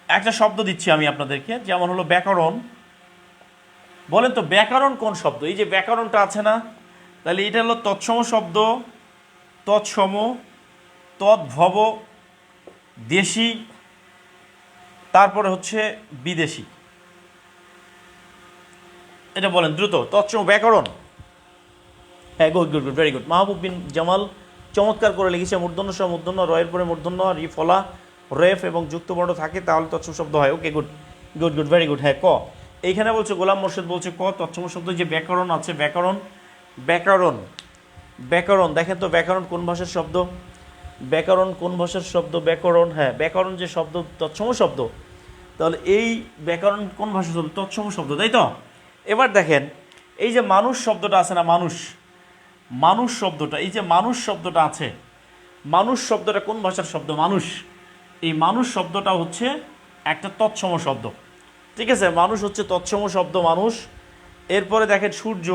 একটা শব্দ দিচ্ছি আমি আপনাদেরকে, যেমন হলো ব্যাকরণ। বলেন তো ব্যাকরণ কোন শব্দ? এই যে ব্যাকরণটা আছে না, তাহলে এটা হলো তৎসম শব্দ, তৎসম, তদ্ভব, দেশি, তারপরে হচ্ছে বিদেশি। এটা বলেন দ্রুত, তৎসম, ব্যাকরণ। হ্যাঁ, good good good, very good. Mahbub bin Jamal চমৎকার করে লিখেছে, মূর্ধন্য স, মূর্ধন্য, রয়ের পরে মূর্ধন্য, রি, ফলা, রেফ এবং যুক্তবর্ণ থাকে, তাহলে তৎসম শব্দ হয়। Okay, good good good, very good. হ্যাঁ, ক এইখানে বলছে, গোলাম মোর্শেদ বলছে ক তৎসম শব্দ। যে ব্যাকরণ আছে, ব্যাকরণ, ব্যাকরণ, ব্যাকরণ, দেখেন তো ব্যাকরণ কোন ভাষার শব্দ? ব্যাকরণ কোন ভাষার শব্দ? ব্যাকরণ, হ্যাঁ, ব্যাকরণ যে শব্দ তৎসম শব্দ, তাহলে এই ব্যাকরণ কোন ভাষার শব্দ? তৎসম শব্দ, তাই তো। এবার দেখেন এই যে মানুষ শব্দটা আছে না, মানুষ, মানুষ শব্দটা, এই যে মানুষ শব্দটা আছে, মানুষ শব্দটা কোন ভাষার শব্দ? মানুষ। এই মানুষ শব্দটা হচ্ছে একটা তৎসম শব্দ, ঠিক আছে, মানুষ হচ্ছে তৎসম শব্দ, মানুষ। এরপরে দেখেন সূর্য,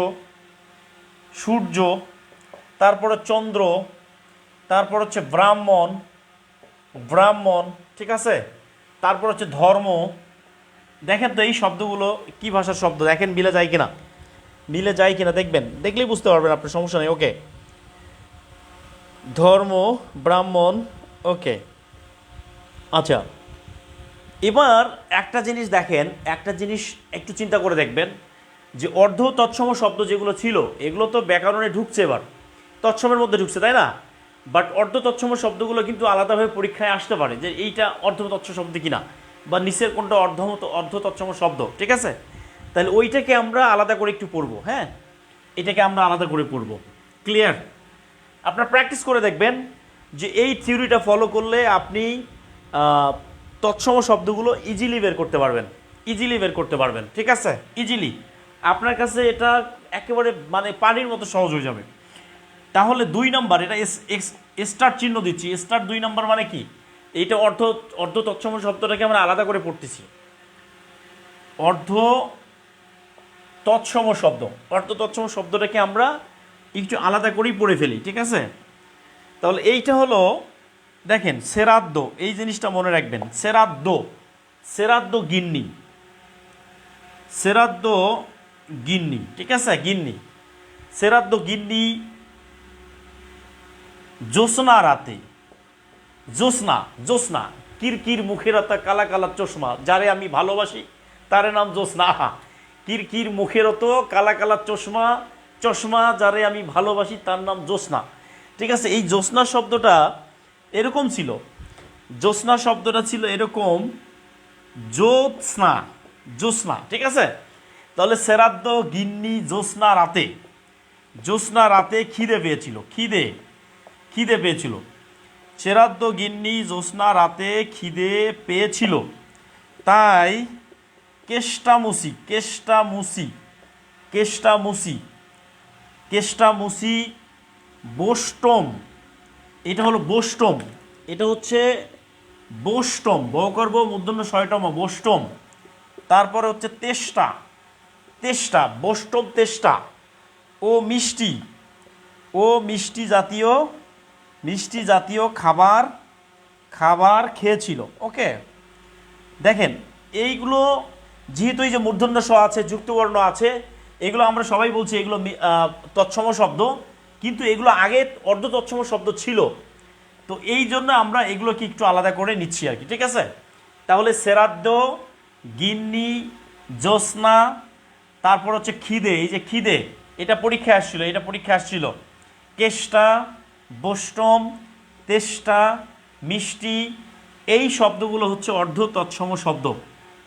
সূর্য, তারপরে চন্দ্র, তারপর হচ্ছে ব্রাহ্মণ, ব্রাহ্মণ, ঠিক আছে, তারপর হচ্ছে ধর্ম। দেখেন তো এই শব্দগুলো কি ভাষার শব্দ, দেখেন মিলে যায় কিনা, মিলে যায় কিনা দেখবেন, দেখলেই বুঝতে পারবেন আপনার, সমস্যা নেই। ওকে, ধর্ম, ব্রাহ্মণ, ওকে। আচ্ছা, এবার একটা জিনিস দেখেন, একটা জিনিস একটু চিন্তা করে দেখবেন, যে অর্ধ তৎসম শব্দ যেগুলো ছিল এগুলো তো ব্যাকরণে ঢুকছে, এবার তৎসমের মধ্যে ঢুকছে, তাই না? বাট অর্ধ তৎসম শব্দগুলো কিন্তু আলাদাভাবে পরীক্ষায় আসতে পারে, যে এইটা অর্ধ তৎসম শব্দ কিনা, বা নিচের কোনটা অর্ধ তৎসম শব্দ, ঠিক আছে। তাহলে ওইটাকে আমরা আলাদা করে একটু পড়বো, হ্যাঁ, এটাকে আমরা আলাদা করে পড়বো। ক্লিয়ার? আপনার প্র্যাকটিস করে দেখবেন যে এই থিওরিটা ফলো করলে আপনি তৎসম শব্দগুলো ইজিলি বের করতে পারবেন, ইজিলি বের করতে পারবেন, ঠিক আছে, ইজিলি। আপনার কাছে এটা একেবারে মানে পানির মতো সহজ হয়ে যাবে। তাহলে 2 নম্বর, এটা স্টার চিহ্ন দিচ্ছি, স্টার 2 নম্বর মানে কি? এইটা অর্ধ তৎসম শব্দটাকে আমরা আলাদা করে পড়তেছি, অর্ধ তৎসম শব্দ, অর্ধ তৎসম শব্দটাকে আমরা একটু আলাদা করেই পড়ে ফেলি, ঠিক আছে। তাহলে এইটা হলো, দেখেন শ্রাদ্ধ, এই জিনিসটা মনে রাখবেন, শ্রাদ্ধ, শ্রাদ্ধ গিন্নি, শ্রাদ্ধ গিন্নি, ঠিক আছে, গিন্নি। শ্রাদ্ধ গিন্নি জ্যোৎস্না রাতে, জ্যোৎস্না, জ্যোৎস্না, কিরকির মুখের অতা কালা কালা চশমা, যারে আমি ভালোবাসি তারে নাম জ্যোৎস্না। আহা, কিরকির মুখের অতো কালা কালা চশমা, চশমা যারে আমি ভালোবাসি তার নাম জ্যোৎস্না। ঠিক আছে, এই জ্যোৎস্না শব্দটা এরকম ছিল, জ্যোৎস্না শব্দটা ছিল এরকম, জ্যোৎস্না, জ্যোৎস্না, ঠিক আছে। তাহলে শ্রাদ্ধ গিন্নি জ্যোৎস্না রাতে, জ্যোৎস্না রাতে খিদে পেয়েছিল, খিদে, খিদে পেয়েছিল। শ্রাদ্ধ গিন্নি জ্যোৎস্না রাতে খিদে পেয়েছিল, তাই কেষ্টামুসি, কেষ্টামুসি, কেষ্টামুসি, কেষ্টামুসি বোষ্টম, এটা হলো বোষ্টম, এটা হচ্ছে বোষ্টম, বকর্ব মূর্ধন্য শয়টম, বোষ্টম। তারপরে হচ্ছে তেষ্টা, তেষ্টা, বোষ্টম তেষ্টা। ও মিষ্টি, ও মিষ্টি জাতীয়, মিষ্টি জাতীয় খাবার, খাবার খেয়েছিল। ওকে, দেখেন এইগুলো যেহেতু এই যে মূর্ধন্য স আছে, যুক্তবর্ণ আছে, এগুলো আমরা সবাই বলছি এগুলো তৎসম শব্দ, কিন্তু এগুলো আগে অর্ধ তৎসম শব্দ ছিল, তো এই জন্য আমরা এগুলোকে একটু আলাদা করে নিচ্ছি আর কি, ঠিক আছে। তাহলে শ্রাদ্ধ গিন্নি জ্যোৎস্না, তারপর হচ্ছে খিদে, এই যে খিদে, এটা পরীক্ষায় আসছিল, এটা পরীক্ষায় আসছিল। কেষ্টা, বোষ্টম, তেষ্টা, মিষ্টি, এই শব্দগুলো হচ্ছে অর্ধ তৎসম শব্দ,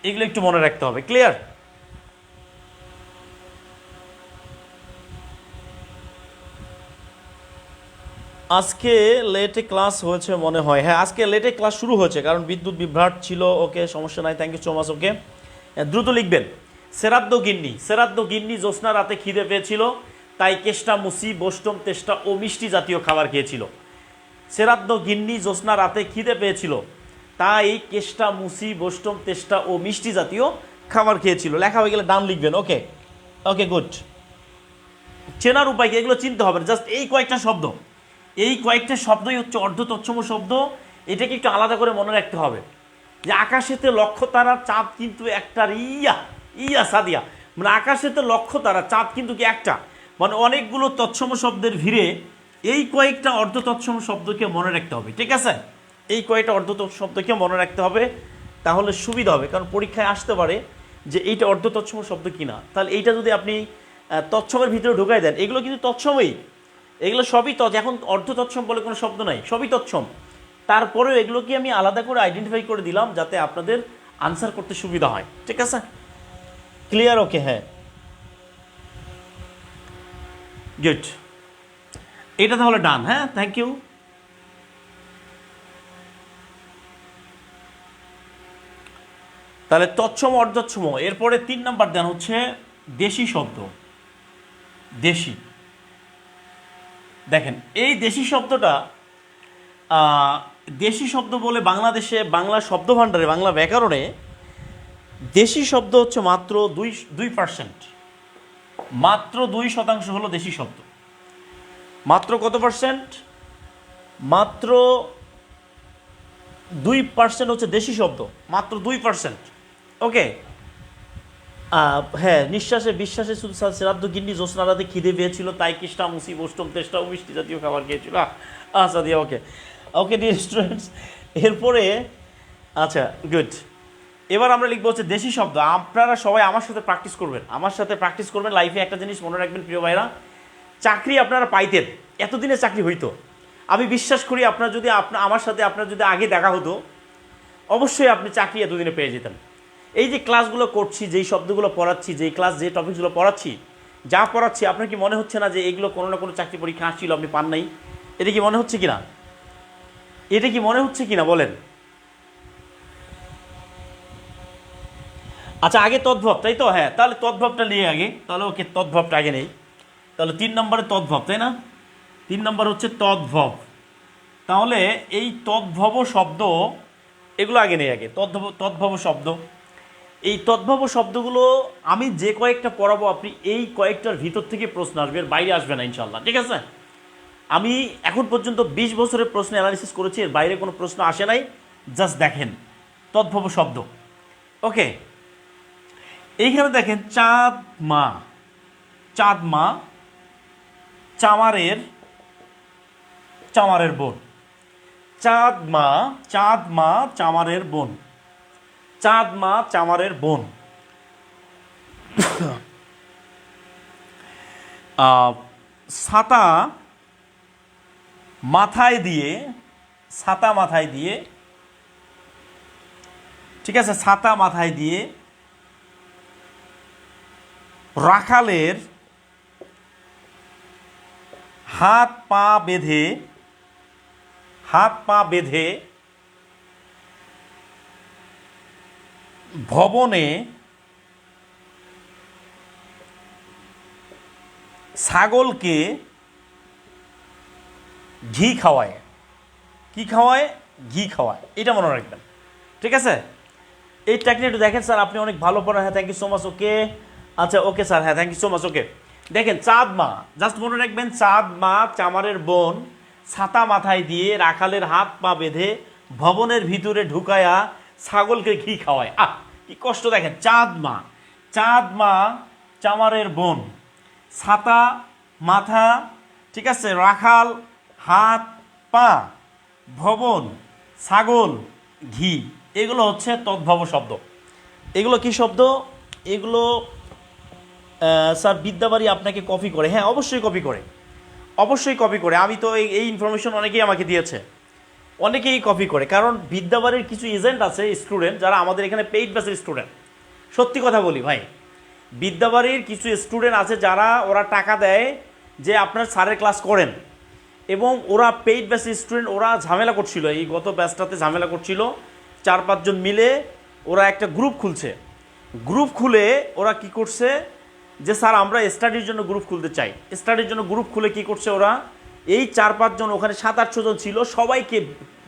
এগুলো একটু মনে রাখতে হবে। ক্লিয়ার? আজকে লেটে ক্লাস হয়েছে মনে হয়, হ্যাঁ আজকে লেটে ক্লাস শুরু হয়েছে কারণ বিদ্যুৎ বিভ্রাট ছিল। ওকে, সমস্যা নাই, থ্যাংক ইউ সো মাচ। ওকে, দ্রুত লিখবেন। শ্রাদ্ধ গিন্নি, শ্রাদ্ধ গিন্নি জ্যোৎস্না রাতে খিদে পেয়েছিল, তাই কেষ্টা মুসি বোষ্টম তেষ্টা ও মিষ্টি জাতীয় খাবার খেয়েছিল। শ্রাদ্ধ গিন্নি জ্যোৎস্না রাতে খিদে পেয়েছিল, তাই কেষ্টা মুসি বোষ্টম তেষ্টা ও মিষ্টি জাতীয় খাবার খেয়েছিল। লেখা হয়ে গেলে ডান লিখবেন। ওকে, ওকে, গুড। চেনার উপায় কি, এগুলো চিনতে হবে, জাস্ট এই কয়েকটা শব্দ, এই কয়েকটা শব্দই হচ্ছে অর্ধ তৎসম শব্দ। এটাকে একটু আলাদা করে মনে রাখতে হবে যে আকাশেতে লক্ষ্য তারা, চাঁদ কিন্তু একটা, ইয়া ইয়া সাদিয়া, মানে আকাশেতে লক্ষ্য তারা, চাঁদ কিন্তু কি একটা, মানে অনেকগুলো তৎসম শব্দের ভিড়ে এই কয়েকটা অর্ধ তৎসম শব্দকে মনে রাখতে হবে, ঠিক আছে। এই কয়েকটা অর্ধ শব্দকে মনে রাখতে হবে, তাহলে সুবিধা হবে, কারণ পরীক্ষায় আসতে পারে যে এইটা অর্ধ তৎসম শব্দ কিনা। তাহলে এইটা যদি আপনি তৎসমের ভিতরে ঢুকাই দেন, এগুলো কিন্তু তৎসমই, এগুলো সবই এখন অর্ধ তৎসম বলে কোনো শব্দ নাই, সবই তৎসম। তারপরেও এগুলোকে আমি আলাদা করে আইডেন্টিফাই করে দিলাম যাতে আপনাদের আনসার করতে সুবিধা হয়, ঠিক আছে। ক্লিয়ার? ওকে, হ্যাঁ, গুড, এটা তাহলে ডান। হ্যাঁ, থ্যাংক ইউ। তাহলে তৎসম অর্ধতৎসম, এরপরে 3 নাম্বার দেন হচ্ছে দেশি শব্দ, দেশি। দেখেন এই দেশি শব্দটা, দেশি শব্দ বলে বাংলাদেশে বাংলা শব্দ ভাণ্ডারে, বাংলা ব্যাকরণে দেশি শব্দ হচ্ছে মাত্র 2%, মাত্র 2% হলো দেশি শব্দ। মাত্র কত পার্সেন্ট? মাত্র 2% হচ্ছে দেশি শব্দ, মাত্র 2%। ওকে, হ্যাঁ, নিঃশ্বাসে বিশ্বাসে শুধু শ্রাদ্ধ গিন্নি জ্যোৎস্না রাতে খিদে পেয়েছিল, তাই কেষ্টা মুসি বোষ্টম তেষ্টা ও মিষ্টি জাতীয় খাবার খেয়েছিল। আচ্ছা দিয়া, ওকে, ওকে ডিয়ার স্টুডেন্টস। এরপরে আচ্ছা, গুড, এবার আমরা লিখবো হচ্ছে দেশি শব্দ। আপনারা সবাই আমার সাথে প্র্যাকটিস করবেন, আমার সাথে প্র্যাকটিস করবেন। লাইফে একটা জিনিস মনে রাখবেন প্রিয় ভাইরা, চাকরি আপনারা পাইতেন, এতদিনে চাকরি হইতো। আমি বিশ্বাস করি আপনার যদি আমার সাথে আপনার যদি আগে দেখা হতো, অবশ্যই আপনি চাকরি এতদিনে পেয়ে যেতেন। এই যে ক্লাসগুলো করছি, যেই শব্দগুলো পড়াচ্ছি, যেই ক্লাস, যে টপিকসগুলো পড়াচ্ছি, যা পড়াচ্ছি, আপনার কি মনে হচ্ছে না যে এগুলো কোনো না কোনো চাকরি পরীক্ষা আসছিল, আপনি পান নাই? এটা কি মনে হচ্ছে কিনা? এটা কি মনে হচ্ছে কিনা বলেন? আচ্ছা, আগে তদ্ভব, তাই তো? হ্যাঁ, তাহলে তদ্ভবটা নিয়ে আগে, তাহলে ওকে, তদ্ভবটা আগে নেই। তাহলে 3 নম্বরে তদ্ভব, তাই না? 3 নম্বর হচ্ছে তদ্ভব। তাহলে এই তদ্ভব শব্দ, এগুলো আগে নেই, আগে তদ্ভব শব্দ। এই তদ্ভব শব্দগুলো আমি যে কয়েকটা পড়াবো, আপনি এই কয়েকটার ভিতর থেকে প্রশ্ন আসবে, এর বাইরে আসবে না ইনশাল্লাহ, ঠিক আছে। আমি এখন পর্যন্ত 20 বছরের প্রশ্ন অ্যানালিসিস করেছি, এর বাইরে কোনো প্রশ্ন আসে নাই। জাস্ট দেখেন তদ্ভব শব্দ। ওকে, এইখানে দেখেন চাঁদ মা, চাঁদমা চামারের চামারের বোন। চাঁদমা চামারের বোন। চাঁদমা চামারের বোন। ছাতা মাথায় দিয়ে, ছাতা মাথায় দিয়ে, ঠিক আছে, ছাতা মাথায় দিয়ে রাখালের হাত পা বেঁধে, হাত পা বেঁধে ভবনে ছাগলকে ঘি খাওয়ায়। কি খাওয়ায়? ঘি খাওয়ায়। এটা মনে রাখবেন, ঠিক আছে? এই টেকনিক একটু দেখেন স্যার, আপনি অনেক ভালো পড়েন। হ্যাঁ, থ্যাংক ইউ সো মাচ। ওকে, আচ্ছা, ওকে স্যার, হ্যাঁ, থ্যাংক ইউ সো মাচ। ওকে, দেখেন, চাঁদমা, জাস্ট মনে রাখবেন, চাঁদমা চামারের বোন ছাতা মাথায় দিয়ে রাখালের হাত পা বেঁধে ভবনের ভিতরে ঢুকায়া ছাগলকে ঘি খাওয়ায়। কি কষ্ট! দেখেন, চাঁদমা চামারের বোন, ছাতা মাথা, ঠিক আছে, রাখাল হাত পা, ভবন, ছাগল, ঘি, এগুলো হচ্ছে তদ্ভব শব্দ। এগুলো কি শব্দ? এগুলো স্যার বিদ্যাবাড়ি আপনাকে কপি করে। হ্যাঁ, অবশ্যই কপি করে, অবশ্যই কপি করে। আমি তো এই ইনফরমেশন অনেকেই আমাকে দিয়েছে, অনেকেই কপি করে। কারণ বিদ্যাবাড়ির কিছু এজেন্ট আছে, স্টুডেন্ট, যারা আমাদের এখানে পেইড ব্যাচের স্টুডেন্ট। সত্যি কথা বলি ভাই, বিদ্যাবাড়ির কিছু স্টুডেন্ট আছে যারা ওরা টাকা দেয় যে আপনার স্যারের ক্লাস করেন, এবং ওরা পেইড ব্যাচের স্টুডেন্ট। ওরা ঝামেলা করছিল, এই গত ব্যাচটাতে ঝামেলা করছিল। 4-5 জন মিলে ওরা একটা গ্রুপ খুলছে। গ্রুপ খুলে ওরা কি করছে যে স্যার আমরা স্টাডির জন্য গ্রুপ খুলতে চাই। স্টাডির জন্য গ্রুপ খুলে কি করছে ওরা, এই 4-5 জন, ওখানে 7-8 জন ছিল, সবাইকে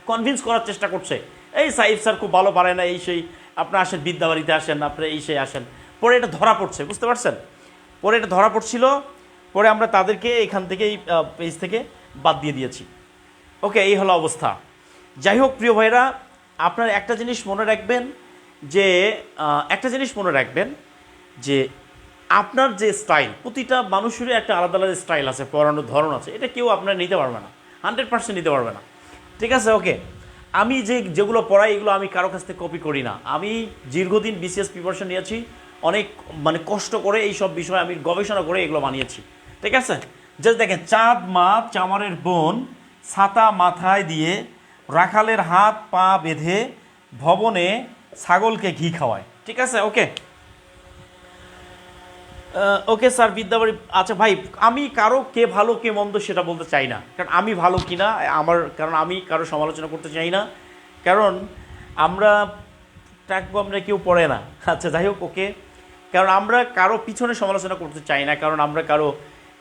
কনভিন্স করার চেষ্টা করছে, এই সাইফ স্যার খুব ভালো পারে না, এই সেই, আপনি আসেন বিদ্যাবাড়িতে আসেন, আপনি এই সেই আসেন। পরে এটা ধরা পড়ছে, বুঝতে পারছেন? পরে এটা ধরা পড়ছিল, পরে আমরা তাদেরকে এখান থেকে, এই পেজ থেকে বাদ দিয়ে দিয়েছি। ওকে, এই হলো অবস্থা। যাই হোক প্রিয় ভাইরা, আপনার একটা জিনিস মনে রাখবেন যে যে আপনার যে স্টাইল, প্রতিটা মানুষেরই একটা আলাদা আলাদা স্টাইল আছে, পড়ানোর ধরন আছে। এটা কেউ আপনার নিতে পারবে না, 100% নিতে পারবে না, ঠিক আছে? ওকে, আমি যেগুলো পড়াই এগুলো আমি কারো কাছ থেকে কপি করি না। আমি দীর্ঘদিন বিসিএস প্রিপারেশন নিয়েছি, অনেক কষ্ট করে এই সব বিষয়ে আমি গবেষণা করে এগুলো বানিয়েছি, ঠিক আছে? জাস্ট দেখেন, চাঁদমা চামারের বোন ছাতা মাথায় দিয়ে রাখালের হাত পা বেঁধে ভবনে ছাগলকে ঘি খাওয়ায়, ঠিক আছে? ওকে, ওকে স্যার বিদ্যাবাড়ি। আচ্ছা ভাই, আমি কারো কে ভালো কে মন্দ সেটা বলতে চাই না, কারণ আমি ভালো কিনা কারণ আমি কারো সমালোচনা করতে চাই না, কারণ আমরা টাকবো, আমরা কেউ পড়ে না। আচ্ছা যাই হোক, ওকে, কারণ আমরা কারো পিছনে সমালোচনা করতে চাই না, কারণ আমরা কারো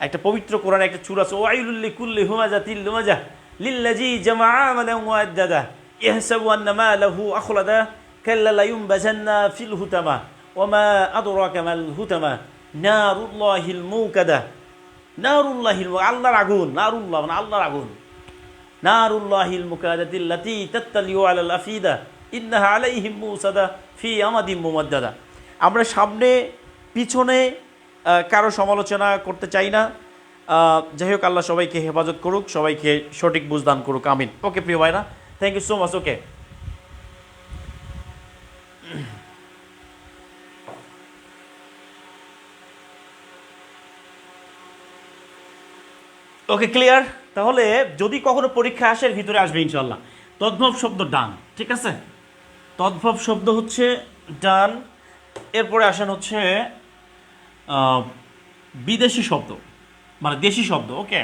একটা পবিত্র কোরআনে একটা চূড়া আছে, ওয়াইলুল লিকুল্লি হুমাজাতিল লুমাজাহ লিল্লাযী জামাআ মালান ওয়া আদ্দাদা ইয়াহসাবু আন্না মালাহু আখলাদা কাল্লা লা ইউনবাযান্না ফিল হুতামা ওয়া মা আদরাকা মাল হুতামা নারুল্লাহিল মুকাদা। নারুল্লাহিল, আল্লাহর আগুন, নারুল্লাহ মানে আল্লাহর আগুন, নারুল্লাহিল মুকাদাতিল্লাতী তাত্তালিউ আলাল আফিদা ইন্নাহা আলাইহিম মুসাদা ফি আমাদিম মুমাদ্দাদা। আমরা সামনে পিছনে কারো সমালোচনা করতে চাই না। যাই হোক, আল্লাহ সবাইকে হেফাজত করুক, সবাইকে সঠিক বুঝদান করুক, আমিন। ওকে প্রিয় ভাইরা, thank you so much. Okay, okay, clear? তাহলে যদি কখনো পরীক্ষা আসে, ভিতরে আসবে ইনশাল্লাহ তদ্ভব শব্দ ডান, ঠিক আছে? তদ্ভব শব্দ হচ্ছে ডান। এরপরে আসেন হচ্ছে বিদেশি শব্দ, মানে দেশি শব্দ। ওকে,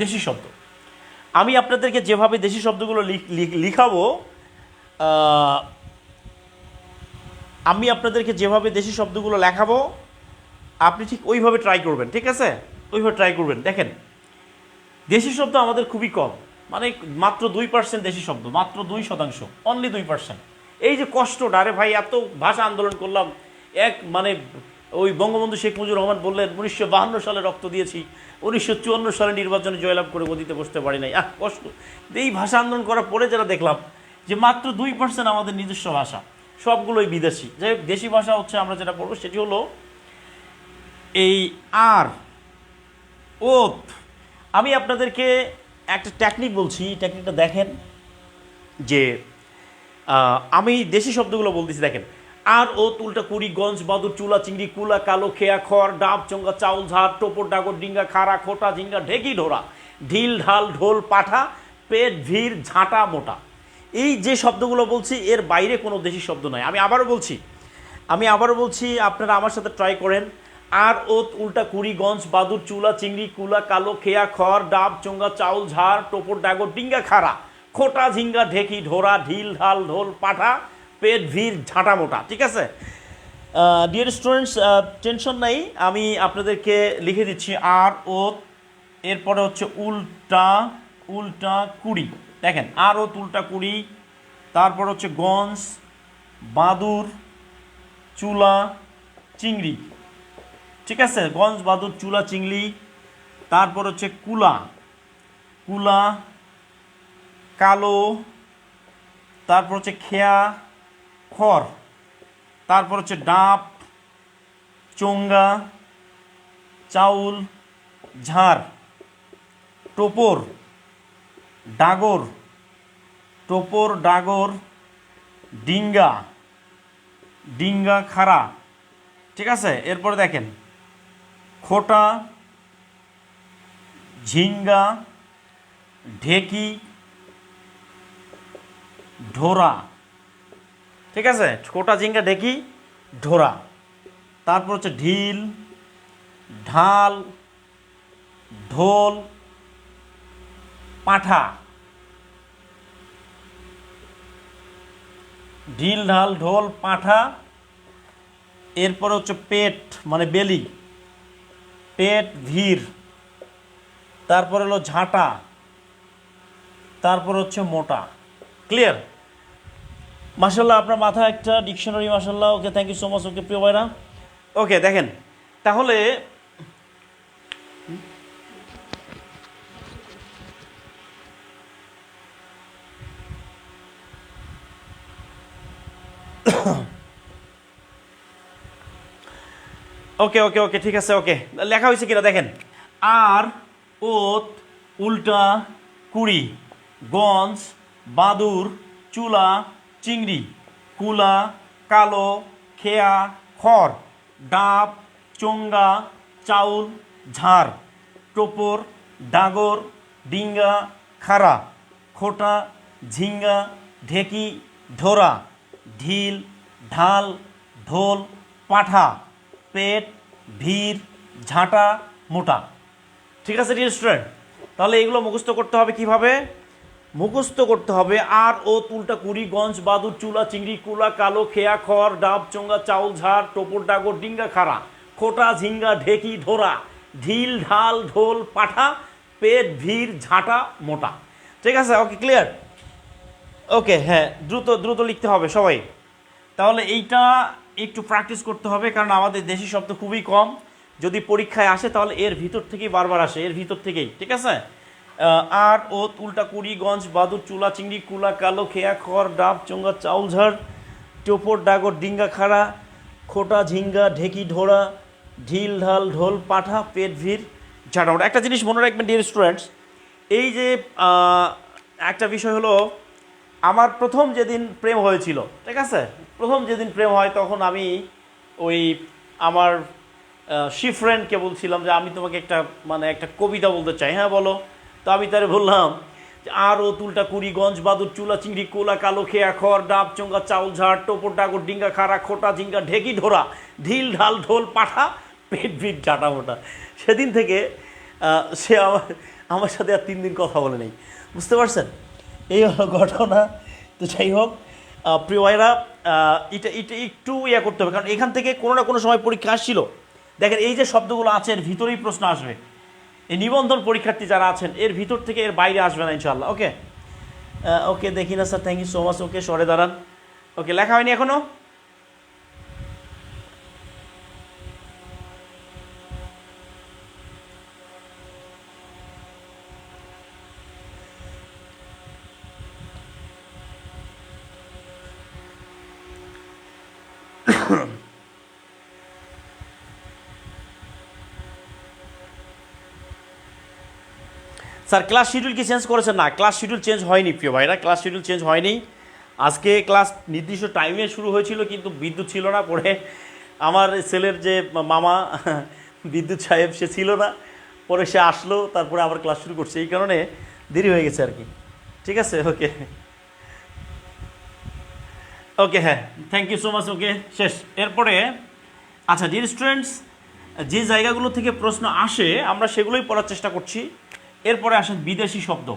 দেশি শব্দ আমি আপনাদেরকে যেভাবে দেশি শব্দগুলো লিখাবো, আমি আপনাদেরকে যেভাবে দেশি শব্দগুলো লেখাবো, আপনি ঠিক ওইভাবে ট্রাই করবেন, ঠিক আছে? ওইভাবে ট্রাই করবেন। দেখেন, দেশি শব্দ আমাদের খুবই কম, মানে মাত্র 2% দেশি শব্দ, মাত্র 2%, অনলি 2%। এই যে কষ্টটা, আরে ভাই, এত ভাষা আন্দোলন করলাম, ওই বঙ্গবন্ধু শেখ মুজিবুর রহমান বললেন 1952 সালে রক্ত দিয়েছি, 1954 সালে নির্বাচনে জয়লাভ করে গদিতে বসতে পারি নাই, কষ্ট। এই ভাষা আন্দোলন করার পরে যারা দেখলাম যে মাত্র 2% আমাদের নিজস্ব ভাষা, সবগুলোই বিদেশি। যাই হোক, দেশি ভাষা হচ্ছে আমরা যেটা পড়বো সেটি হলো এই আর, ওত। আমি আপনাদেরকে একটা টেকনিক বলছি, টেকনিকটা দেখেন যে আমি দেশি শব্দগুলো বলতেছি, দেখেন। আর, ও, তুলটা, কুড়ি, গঞ্জ, বাদুর, চুলা, চিংড়ি, কুলা, কালো, খেয়া, খড়, ডাব, চঙ্গা, চাউল, ঝাড়, টোপর, ডাগর, ডিঙ্গা, খাড়া, খোটা, ঝিঙ্গা, ঢেকি, ঢোরা, ঢিল, ঢাল, ঢোল, পাঠা, পেট, ভিড়, ঝাঁটা, মোটা। এই যে শব্দগুলো বলছি এর বাইরে কোনো দেশি শব্দ নয়। আমি আবারও বলছি, আপনারা আমার সাথে ট্রাই করেন। আর, ওত, উল্টা, কুড়ি, গঞ্জ, বাদুর, চুলা, চিংড়ি, কুলা, কালো, খেয়া, খড়, ডাব, চঙ্গা, চাউল, ঝাড়, টোপর, ডাগর, ডিঙ্গা, খাড়া, খোটা, ঝিঙ্গা, ঢেকি, ঢোরা, ঢিল, ঢাল, ঢোল, পাঠা, পেট, ভিড়, ঝাঁটা, মোটা। ঠিক আছে ডিয়ার স্টুডেন্টস, টেনশন নাই, আমি আপনাদেরকে লিখে দিচ্ছি। আর, ও, এরপরে হচ্ছে উল্টা, উল্টা, কুড়ি। দেখেন, আর, ও, উল্টা, কুড়ি, তারপর হচ্ছে গঞ্জ, বাদুর, চুলা, চিংড়ি। ঠিক আছে, গঞ্জ, বাদুর, চুলা, চিংড়ি। তারপর হচ্ছে কুলা, কুলা, কালো, তারপর হচ্ছে খেয়া, খড়, তারপর হচ্ছে ডাব, চোঙ্গা, চাউল, ঝাড়, টোপর, ডাগর, টোপর, ডাগর, ডিঙ্গা, ডিঙ্গা, খাড়া। ঠিক আছে, এরপরে দেখেন খোটা, ঝিঙ্গা, ঢেকি, ঢোরা। ঠিক আছে, খোটা, ঝিঙ্গা, ঢেকি, ঢোরা। তারপর হচ্ছে ঢিল, ঢাল, ঢোল, পাঠা। ঢিল, ঢাল, ঢোল, পাঠা। এরপরে হচ্ছে পেট মানে বেলি, পেট, ভিড়। তারপর হলো ঝাঁটা, তারপর হচ্ছে মোটা। ক্লিয়ার? মাশাল্লাহ, আপনার মাথায় একটা ডিকশনারি, মাশাল্লাহ। ওকে, thank you so much. Okay প্রিয় ভাইরা, ওকে দেখেন তাহলে ওকে ওকে ওকে ঠিক আছে। ওকে, লেখা হয়েছে কিনা দেখেন। আর, ওত, উল্টা, কুড়ি, গঞ্জ, বাদুর, চুলা, চিংড়ি, কুলা, কালো, খেয়া, খড়, ডাব, চোঙ্গা, চাউল, ঝাড়, টোপর, ডাগর, ডিঙ্গা, খাড়া, খোটা, ঝিঙ্গা, ঢেকি, ঢোরা, ঢিল, ঢাল, ঢোল, পাঠা, পেট, ভিড়, ঝাঁটা, মোটা। ঠিক আছে ডিয়ার স্টুডেন্ট, তাহলে এগুলো মুখস্থ করতে হবে কিভাবে? মুখস্থ করতে হবে আর, ও, তুলটা, কুড়ি, গঞ্জ, বাদুর, চুলা, চিংড়ি, কুলা, কালো, খেয়া, খড়, ডাব, চোঙ্গা, চাউল, ঝাড়, টোপর, ডাগর, ডিঙ্গা, খাড়া, খোটা, ঝিঙ্গা, ঢেকি, ঢোরা, ঢিল, ঢাল, ঢোল, পাঠা, পেট, ভিড়, ঝাঁটা, মোটা। ঠিক আছে, ওকে ক্লিয়ার? ওকে, হ্যাঁ, দ্রুত দ্রুত লিখতে হবে সবাই। তাহলে এইটা একটু প্র্যাকটিস করতে হবে, কারণ আমাদের দেশি শব্দ খুবই কম। যদি পরীক্ষায় আসে তাহলে এর ভিতর থেকেই বারবার আসে, এর ভিতর থেকেই। ঠিক আছে, আর, ও, উল্টা, কুড়ি, গঞ্জ, বাদুর, চুলা, চিংড়ি, কুলা, কালো, খেয়া, খড়, ডাব, চোঙ্গা, চাউল, ঝাড়, টোপর, ডাগর, ডিঙ্গা, খাড়া, খোটা, ঝিঙ্গা, ঢেকি, ঢোরা, ঢিল, ঢাল, ঢোল, পাঠা, পেট, ভিড়, ঝাঁটামোটা। একটা জিনিস মনে রাখবেন ডিয়ার স্টুডেন্টস, এই যে একটা বিষয় হলো, আমার প্রথম যেদিন প্রেম হয়েছিল, ঠিক আছে, প্রথম যেদিন প্রেম হয় তখন আমি ওই আমার শি ফ্রেন্ডকে বলছিলাম যে আমি তোমাকে একটা মানে একটা কবিতা বলতে চাই। হ্যাঁ বলো। তো আমি তারে বললাম যে আর, ও, তুলটা, কুড়ি, গঞ্জ, বাদুর, চুলা, চিংড়ি, কোলা, কালো, খেয়া, খড়, ডাব, চোঙ্গা, চাউল, ঝাড়, টোপর, ডাগর, ডিঙ্গা, খাড়া, খোটা, ঝিঙ্গা, ঢেকি, ঢোরা, ঢিল, ঢাল, ঢোল, পাঠা, পেট, ভিড়, ঝাঁটা, মোটা। সেদিন থেকে সে আমার সাথে আর 3 দিন কথা বলে নেই। বুঝতে পারছেন? এই হলো ঘটনা। তো যাই হোক প্রিয় ভাইরা, এটা এটা একটু ইয়া করতে হবে, কারণ এখান থেকে কোনো না কোনো সময় পরীক্ষা আসছিল। দেখেন এই যে শব্দগুলো আছে এর ভিতরেই প্রশ্ন আসবে। এই নিবন্ধন পরীক্ষার্থী যারা আছেন এর ভিতর থেকে এর বাইরে আসবে না ইনশাল্লাহ। ওকে ওকে, দেখি না sir, thank you so much. Okay, সরে দাঁড়ান। ওকে, লেখা হয়নি এখনো? স্যার ক্লাস শিডিউল কি চেঞ্জ করেছেন? না, ক্লাস শিডিউল চেঞ্জ হয়নি প্রিয় ভাইরা, ক্লাস শিডিউল চেঞ্জ হয়নি। আজকে ক্লাস নির্দিষ্ট টাইমে শুরু হয়েছিল, কিন্তু বিদ্যুৎ ছিল না। পরে আমার ছেলের যে মামা বিদ্যুৎ সাহেব, সে ছিল না, পরে সে আসলো, তারপরে আবার ক্লাস শুরু করছে, এই কারণে দেরি হয়ে গেছে আর কি। ঠিক আছে, ওকে ওকে, হ্যাঁ, থ্যাংক ইউ সো মাচ। ওকে, শেষ। এরপরে আচ্ছা ডিয়ার স্টুডেন্টস, যে জায়গাগুলো থেকে প্রশ্ন আসে আমরা সেগুলোই পড়ার চেষ্টা করছি। এরপরে আসেন বিদেশি শব্দ।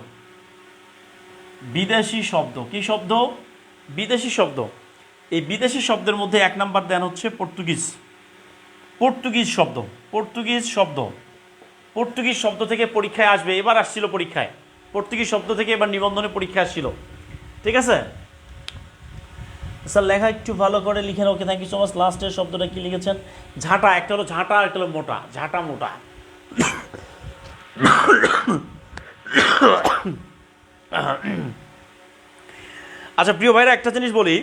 বিদেশি শব্দ, কি শব্দ? বিদেশি শব্দ। এই বিদেশি শব্দের মধ্যে 1 নাম্বার দেন হচ্ছে পর্তুগিজ। পর্তুগিজ শব্দ, পর্তুগিজ শব্দ, পর্তুগিজ শব্দ থেকে পরীক্ষায় আসবে, এবার আসছিল পরীক্ষায়, পর্তুগিজ শব্দ থেকে এবার নিবন্ধনে পরীক্ষা আসছিল। ঠিক আছে স্যার, লেখা একটু ভালো করে লিখেন। ওকে, থ্যাংক ইউ সো মাচ। লাস্টের শব্দটা কি লিখেছেন? ঝাঁটা। একটা হলো ঝাঁটা, একটা হলো মোটা। ঝাঁটা মোটা। আচ্ছা প্রিয় ভাইরা, একটা জিনিস বলি,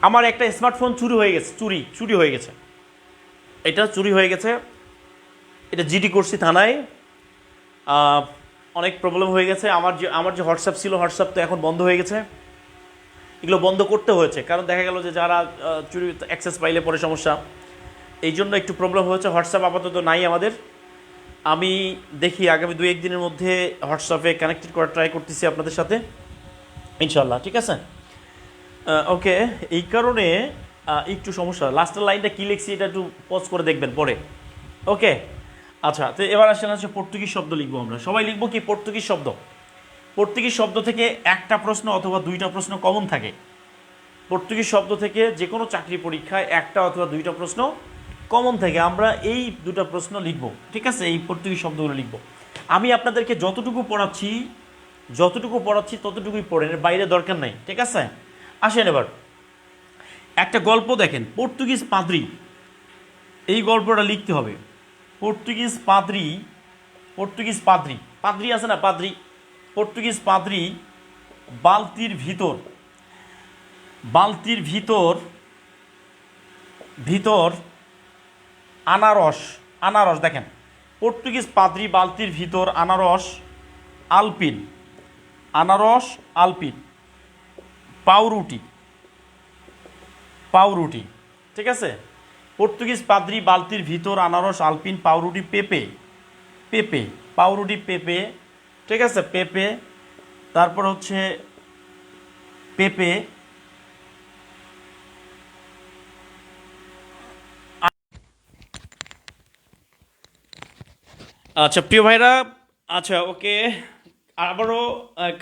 আমার একটা স্মার্টফোন চুরি হয়ে গেছে, চুরি হয়ে গেছে। এটা চুরি হয়ে গেছে, এটা জিডি করছি থানায়। অনেক প্রবলেম হয়ে গেছে। আমার যে হোয়াটসঅ্যাপ ছিল, হোয়াটসঅ্যাপ তো এখন বন্ধ হয়ে গেছে। এগুলো বন্ধ করতে হয়েছে, কারণ দেখা গেল যে যারা চুরি অ্যাক্সেস পাইলে পরে সমস্যা, এই জন্য একটু প্রবলেম হয়েছে। হোয়াটসঅ্যাপ আপাতত নাই আমাদের। আমি দেখি আগামী 2-1 দিনের মধ্যে হোয়াটসঅ্যাপে কানেক্টেড করার ট্রাই করতেছি আপনাদের সাথে, ইনশাল্লাহ। ঠিক আছে, ওকে। এই কারণে একটু সমস্যা। লাস্টের লাইনটা কী লিখছি এটা একটু পজ করে দেখবেন পরে। ওকে, আচ্ছা, তো এবার আসেন হচ্ছে পর্তুগিজ শব্দ লিখবো আমরা। সবাই লিখবো কি? পর্তুগিজ শব্দ। পর্তুগিজ শব্দ থেকে একটা প্রশ্ন অথবা 2টা প্রশ্ন কমন থাকে। পর্তুগিজ শব্দ থেকে যে কোনো চাকরি পরীক্ষায় একটা অথবা 2টা প্রশ্ন কমন থাকে। আমরা এই 2টা প্রশ্ন লিখব। ঠিক আছে, এই পর্তুগিজ শব্দগুলো লিখব। আমি আপনাদেরকে যতটুকু পড়াচ্ছি ততটুকুই পড়েন, এর বাইরে দরকার নাই। ঠিক আছে, আসেন এবার একটা গল্প দেখেন, পর্তুগিজ পাদ্রী। এই গল্পটা লিখতে হবে। পর্তুগিজ পাদ্রী, পর্তুগিজ পাদ্রী, পাদ্রী আছে না, পাদ্রী। পর্তুগিজ পাদ্রী বালতির ভিতর, বালতির ভিতর, ভিতর আনারস, আনারস দেখেন, পর্তুগিজ পাদ্রী বালতির ভিতর আনারস আলপিন, আনারস আলপিন, পাউরুটি, পাউরুটি। ঠিক আছে, পর্তুগিজ পাদ্রী বালতির ভিতর আনারস আলপিন পাউরুটি পেঁপে, পেঁপে, পাউরুটি পেঁপে। ঠিক আছে, পেঁপে। তারপর হচ্ছে পেঁপে, আচ্ছা প্রিয় ভাইরা, আচ্ছা ওকে। আবারও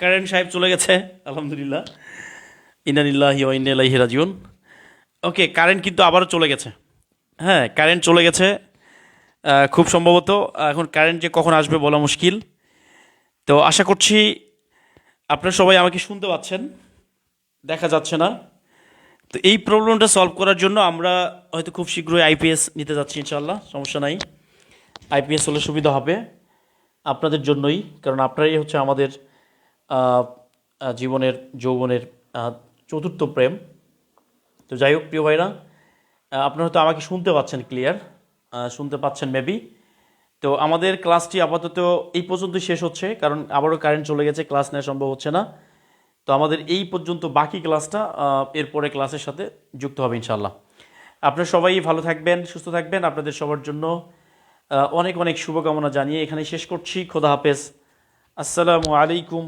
কারেন্ট সাহেব চলে গেছে, আলহামদুলিল্লাহ, ইন্নালিল্লাহি ওয়া ইন্না ইলাইহি রাজিউন। ওকে, কারেন্ট কিন্তু আবারও চলে গেছে। হ্যাঁ, কারেন্ট চলে গেছে, খুব সম্ভবত। এখন কারেন্ট যে কখন আসবে বলা মুশকিল। তো আশা করছি আপনারা সবাই আমাকে শুনতে পাচ্ছেন, দেখা যাচ্ছে না। তো এই প্রবলেমটা সলভ করার জন্য আমরা হয়তো খুব শীঘ্রই আইপিএস নিতে যাচ্ছি, ইনশাল্লাহ, সমস্যা নাই। আইপিএস হলে সুবিধা হবে আপনাদের জন্যই, কারণ আপনারাই হচ্ছে আমাদের জীবনের, যৌবনের চতুর্থ প্রেম। তো যাই হোক প্রিয় ভাইরা, আপনারা হয়তো আমাকে শুনতে পাচ্ছেন, ক্লিয়ার শুনতে পাচ্ছেন মেবি। তো আমাদের ক্লাসটি আপাতত এই পর্যন্তই শেষ হচ্ছে, কারণ আবারও কারেন্ট চলে গেছে, ক্লাস নেওয়া সম্ভব হচ্ছে না। তো আমাদের এই পর্যন্ত, বাকি ক্লাসটা এরপরে ক্লাসের সাথে যুক্ত হবে ইনশাল্লাহ। আপনারা সবাই ভালো থাকবেন, সুস্থ থাকবেন। আপনাদের সবার জন্য অনেক অনেক শুভকামনা জানিয়ে এখানে শেষ করছি। খোদা হাফেজ। আসসালামু আলাইকুম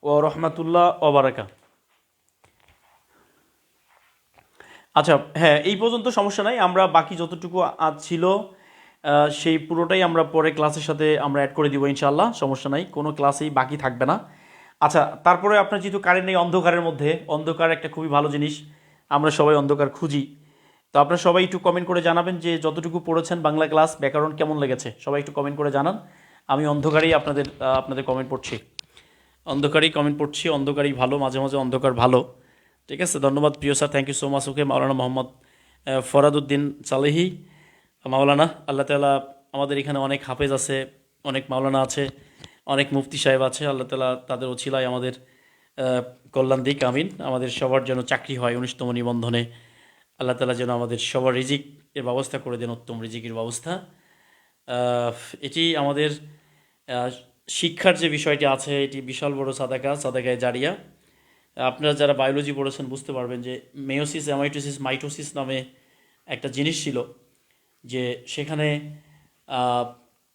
ও রহমতুল্লাহ ও বারাকাতুহু। আচ্ছা হ্যাঁ, এই পর্যন্ত সমস্যা নাই। আমরা বাকি যতটুকু আজ ছিল সেই পুরোটাই আমরা পরে ক্লাসের সাথে আমরা অ্যাড করে দিব ইনশাআল্লাহ, সমস্যা নাই, কোনো ক্লাসেই বাকি থাকবে না। আচ্ছা, তারপরে আপনার যেহেতু কারেন্ট নেই, অন্ধকারের মধ্যে, অন্ধকার একটা খুবই ভালো জিনিস, আমরা সবাই অন্ধকার খুঁজি। তো আপনারা সবাই একটু কমেন্ট করে জানাবেন যে যতটুকু পড়েছেন বাংলা ক্লাস, ব্যাকরণ কেমন লেগেছে, সবাই একটু কমেন্ট করে জানান। আমি অন্ধকারেই আপনাদের কমেন্ট পড়ছি, অন্ধকারেই কমেন্ট পড়ছি, অন্ধকারই ভালো, মাঝে মাঝে অন্ধকার ভালো। ঠিক আছে, ধন্যবাদ প্রিয় sir, thank you so much. Okay, Maulana Mohammad Faraduddin Salehi, Maulana. Allah তাআলা, আমাদের এখানে অনেক হাফেজ আছে, অনেক মাওলানা আছে, অনেক মুফতি সাহেব আছে। আল্লাহ তাআলা তাদের ওছিলায় আমাদের কল্যাণ দিক, আমিন। আমাদের সবার যেন চাকরি হয় 19তম নিবন্ধনে। আল্লাহ তাআলা যেন আমাদের সবার রিজিক এর ব্যবস্থা করে দেন, উত্তম রিজিকের ব্যবস্থা। এটি আমাদের শিক্ষার যে বিষয়টি আছে এটি বিশাল বড় সাদাকা, সাদাকায়ে জারিয়া। আপনারা যারা বায়োলজি পড়েছেন বুঝতে পারবেন যে মেয়োসিস, অ্যামাইটোসিস, মাইটোসিস নামে একটা জিনিস ছিল, যে সেখানে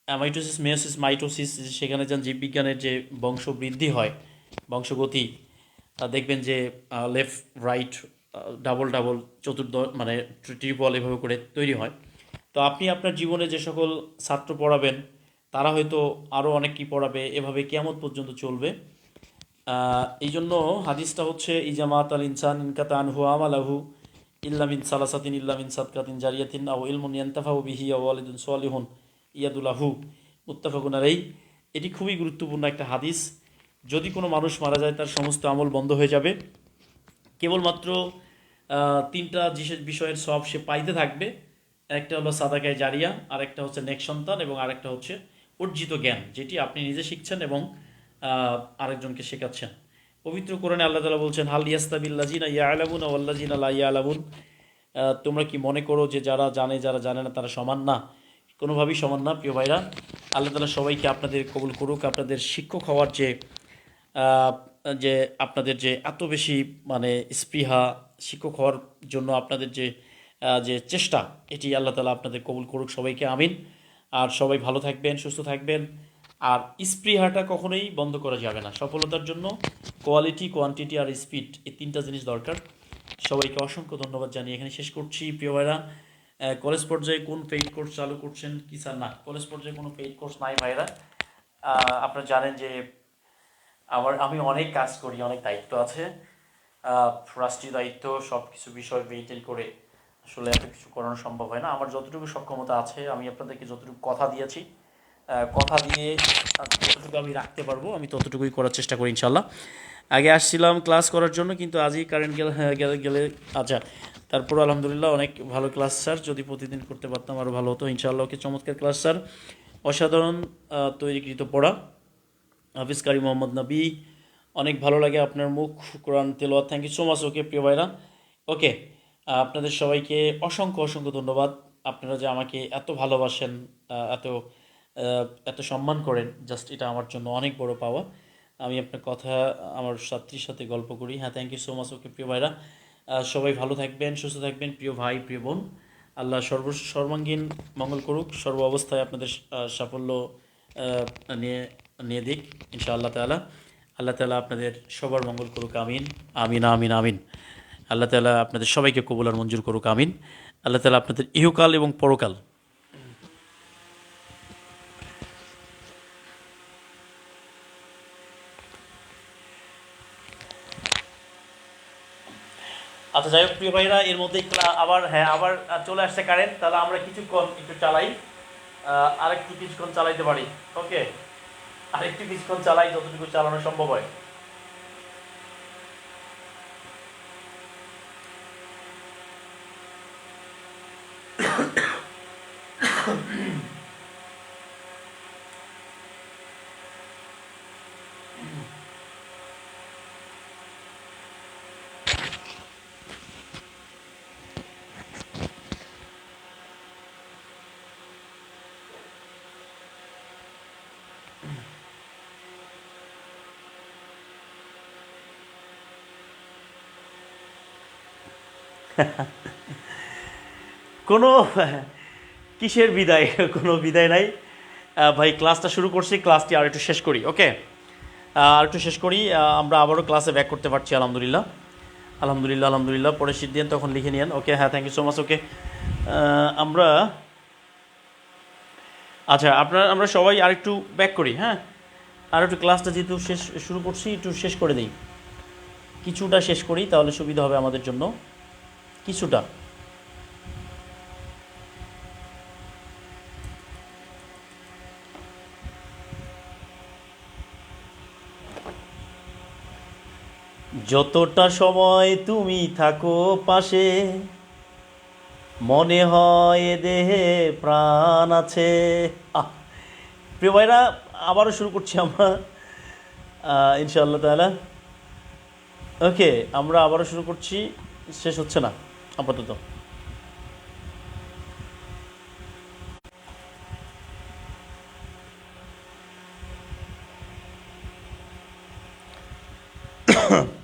অ্যামাইটোসিস, মেয়োসিস, মাইটোসিস, সেখানে যেন জীববিজ্ঞানের যে বংশ বৃদ্ধি হয়, বংশগতি, দেখবেন যে লেফট রাইট ডাবল ডাবল চতুর্দ মানে ট্রিপল এভাবে করে তৈরি হয়। তো আপনি আপনার জীবনে যে সকল ছাত্র পড়াবেন তারা হয়তো আরও অনেক কি পড়াবে, এভাবে কিয়ামত পর্যন্ত চলবে। এই জন্য হাদিসটা হচ্ছে ইজামাত আল ইনসান ইনকাতা আনহু আমালাহু ইল্লামিন সালাসাতিন ইল্লামিন সাদকাতিন জারিয়াতিন আও ইলমুন ইয়ান্তাফাউ বিহি আও ওয়ালিদুন সালিহুন ইয়াদুলাহু মুত্তাফাকুন আলাইহি। এটি খুবই গুরুত্বপূর্ণ একটা হাদিস। যদি কোনো মানুষ মারা যায় তার সমস্ত আমল বন্ধ হয়ে যাবে, কেবলমাত্র তিনটা বিষয়ের সব সে পাইতে থাকবে। একটা হলো সাদাকায়ে জারিয়া, আরেকটা হচ্ছে নেক সন্তান, এবং আরেকটা হচ্ছে অর্জিত জ্ঞান, যেটি আপনি নিজে শিখছেন এবং আরেকজনকে শেখাচ্ছেন। পবিত্র কোরআনে আল্লাহ তাআলা বলছেন, হাল ইয়াস্তাবিল্লাযিনা ইয়ালামুনা ওয়াল্লাযিনা লা ইয়ালামুন। তোমরা কি মনে করো যে যারা জানে যারা জানে না তারা সমান না? কোনোভাবেই সমান না প্রিয় ভাইরা। আল্লাহ তাআলা সবাইকে আপনাদের কবুল করুক। আপনাদের শিক্ষক হওয়ার যে আহ, যে আপনাদের যে এত বেশি মানে স্পৃহা, শিক্ষক হওয়ার জন্য আপনাদের যে যে চেষ্টা, এটি আল্লাহ তাআলা আপনাদের কবুল করুক সবাইকে, আমিন। আর সবাই ভালো থাকবেন, সুস্থ থাকবেন। আর স্পৃহাটা কখনোই বন্ধ করা যাবে না। সফলতার জন্য কোয়ালিটি, কোয়ান্টিটি আর স্পিড, এই তিনটা জিনিস দরকার। সবাইকে অসংখ্য ধন্যবাদ জানিয়ে এখানে শেষ করছি প্রিয় ভাইরা। কলেজ পর্যায়ে কোন পেইড কোর্স চালু করছেন কি স্যার? না, কলেজ পর্যায়ে কোনো পেইড কোর্স নাই ভাইরা। আপনারা জানেন যে আমি অনেক কাজ করি, অনেক দায়িত্ব আছে, রাষ্ট্রীয় দায়িত্ব, সব কিছু বিষয় মেনটেন করে আসলে এত কিছু করানো সম্ভব হয় না। আমার যতটুকু সক্ষমতা আছে, আমি আপনাদেরকে যতটুকু কথা দিয়েছি, কথা দিয়ে যতটুকু আমি রাখতে পারবো আমি ততটুকুই করার চেষ্টা করি ইনশাল্লাহ। আগে আসছিলাম ক্লাস করার জন্য, কিন্তু আজই কারেন্ট গেলে আচ্ছা, তারপর আলহামদুলিল্লাহ অনেক ভালো ক্লাস স্যার। যদি প্রতিদিন করতে পারতাম আরও ভালো হতো ইনশাআল্লাহ। ওকে, চমৎকার ক্লাস স্যার, অসাধারণ তৈরিকৃত পড়া। হাফিজ কারি মোহাম্মদ নবী, অনেক ভালো লাগে আপনার মুখ কোরআন তেলাওয়াত। Thank you so much. Okay প্রিয় ভাইরা, ওকে, আপনাদের সবাইকে অসংখ্য অসংখ্য ধন্যবাদ। আপনারা যে আমাকে এত ভালোবাসেন, এত এত সম্মান করেন, জাস্ট এটা আমার জন্য অনেক বড় পাওয়া। আমি আপনার কথা আমার ছাত্রীর সাথে গল্প করি। হ্যাঁ, thank you so much. Okay প্রিয় ভাইরা, সবাই ভালো থাকবেন, সুস্থ থাকবেন। প্রিয় ভাই, প্রিয় বোন, আল্লাহ সর্বাঙ্গীন মঙ্গল করুক, সর্ব অবস্থায় আপনাদের সাফল্য নিয়ে নিয়ে দিক ইনশাআল্লাহ তাআলা। আল্লাহ তাআলা আপনাদের সবার মঙ্গল করুক, আমিন আমিন আমিন আমিন। আল্লাহ তাআলা আপনাদের সবাইকে কবুল আর মঞ্জুর করুক, আমিন। আল্লাহ তাআলা আপনাদের ইহকাল এবং পরকাল আচ্ছা, যাই হোক প্রিয় ভাইরা, এর মধ্যে আবার হ্যাঁ আবার চলে আসছে কারেন্ট। তাহলে আমরা কিছুক্ষণ একটু চালাই, আরেকটু কিছুক্ষণ চালাইতে পারি। ওকে, আরেকটু কিছুক্ষণ চালাই, যতটুকু চালানো সম্ভব হয়। কোনো কিসের বিদায়? কোনো বিদায় নাই ভাই। ক্লাসটা শুরু করছি, ক্লাসটি আর একটু শেষ করি। ওকে, আর একটু শেষ করি। আমরা আবারও ক্লাসে ব্যাক করতে পারছি, আলহামদুলিল্লাহ আলহামদুলিল্লাহ আলহামদুলিল্লাহ। পরে শীত দিন তখন লিখে নিন। ওকে, হ্যাঁ, থ্যাংক ইউ সো মাচ। ওকে, আমরা আচ্ছা আমরা সবাই আরেকটু ব্যাক করি। হ্যাঁ, আর একটু ক্লাসটা যেহেতু শুরু করছি, একটু শেষ করে দিই, কিছুটা শেষ করি, তাহলে সুবিধা হবে আমাদের জন্য কিছুটা। যতটা সময় তুমি থাকো পাশে, মনে হয় এ দেহে প্রাণ আছে। আহ, প্রিয় ভাইরা, আবারও শুরু করছি আমরা ইনশাআল্লাহ তাআলা। ওকে, আমরা আবারও শুরু করছি, শেষ হচ্ছে না আপাতত। ধন্যবাদ।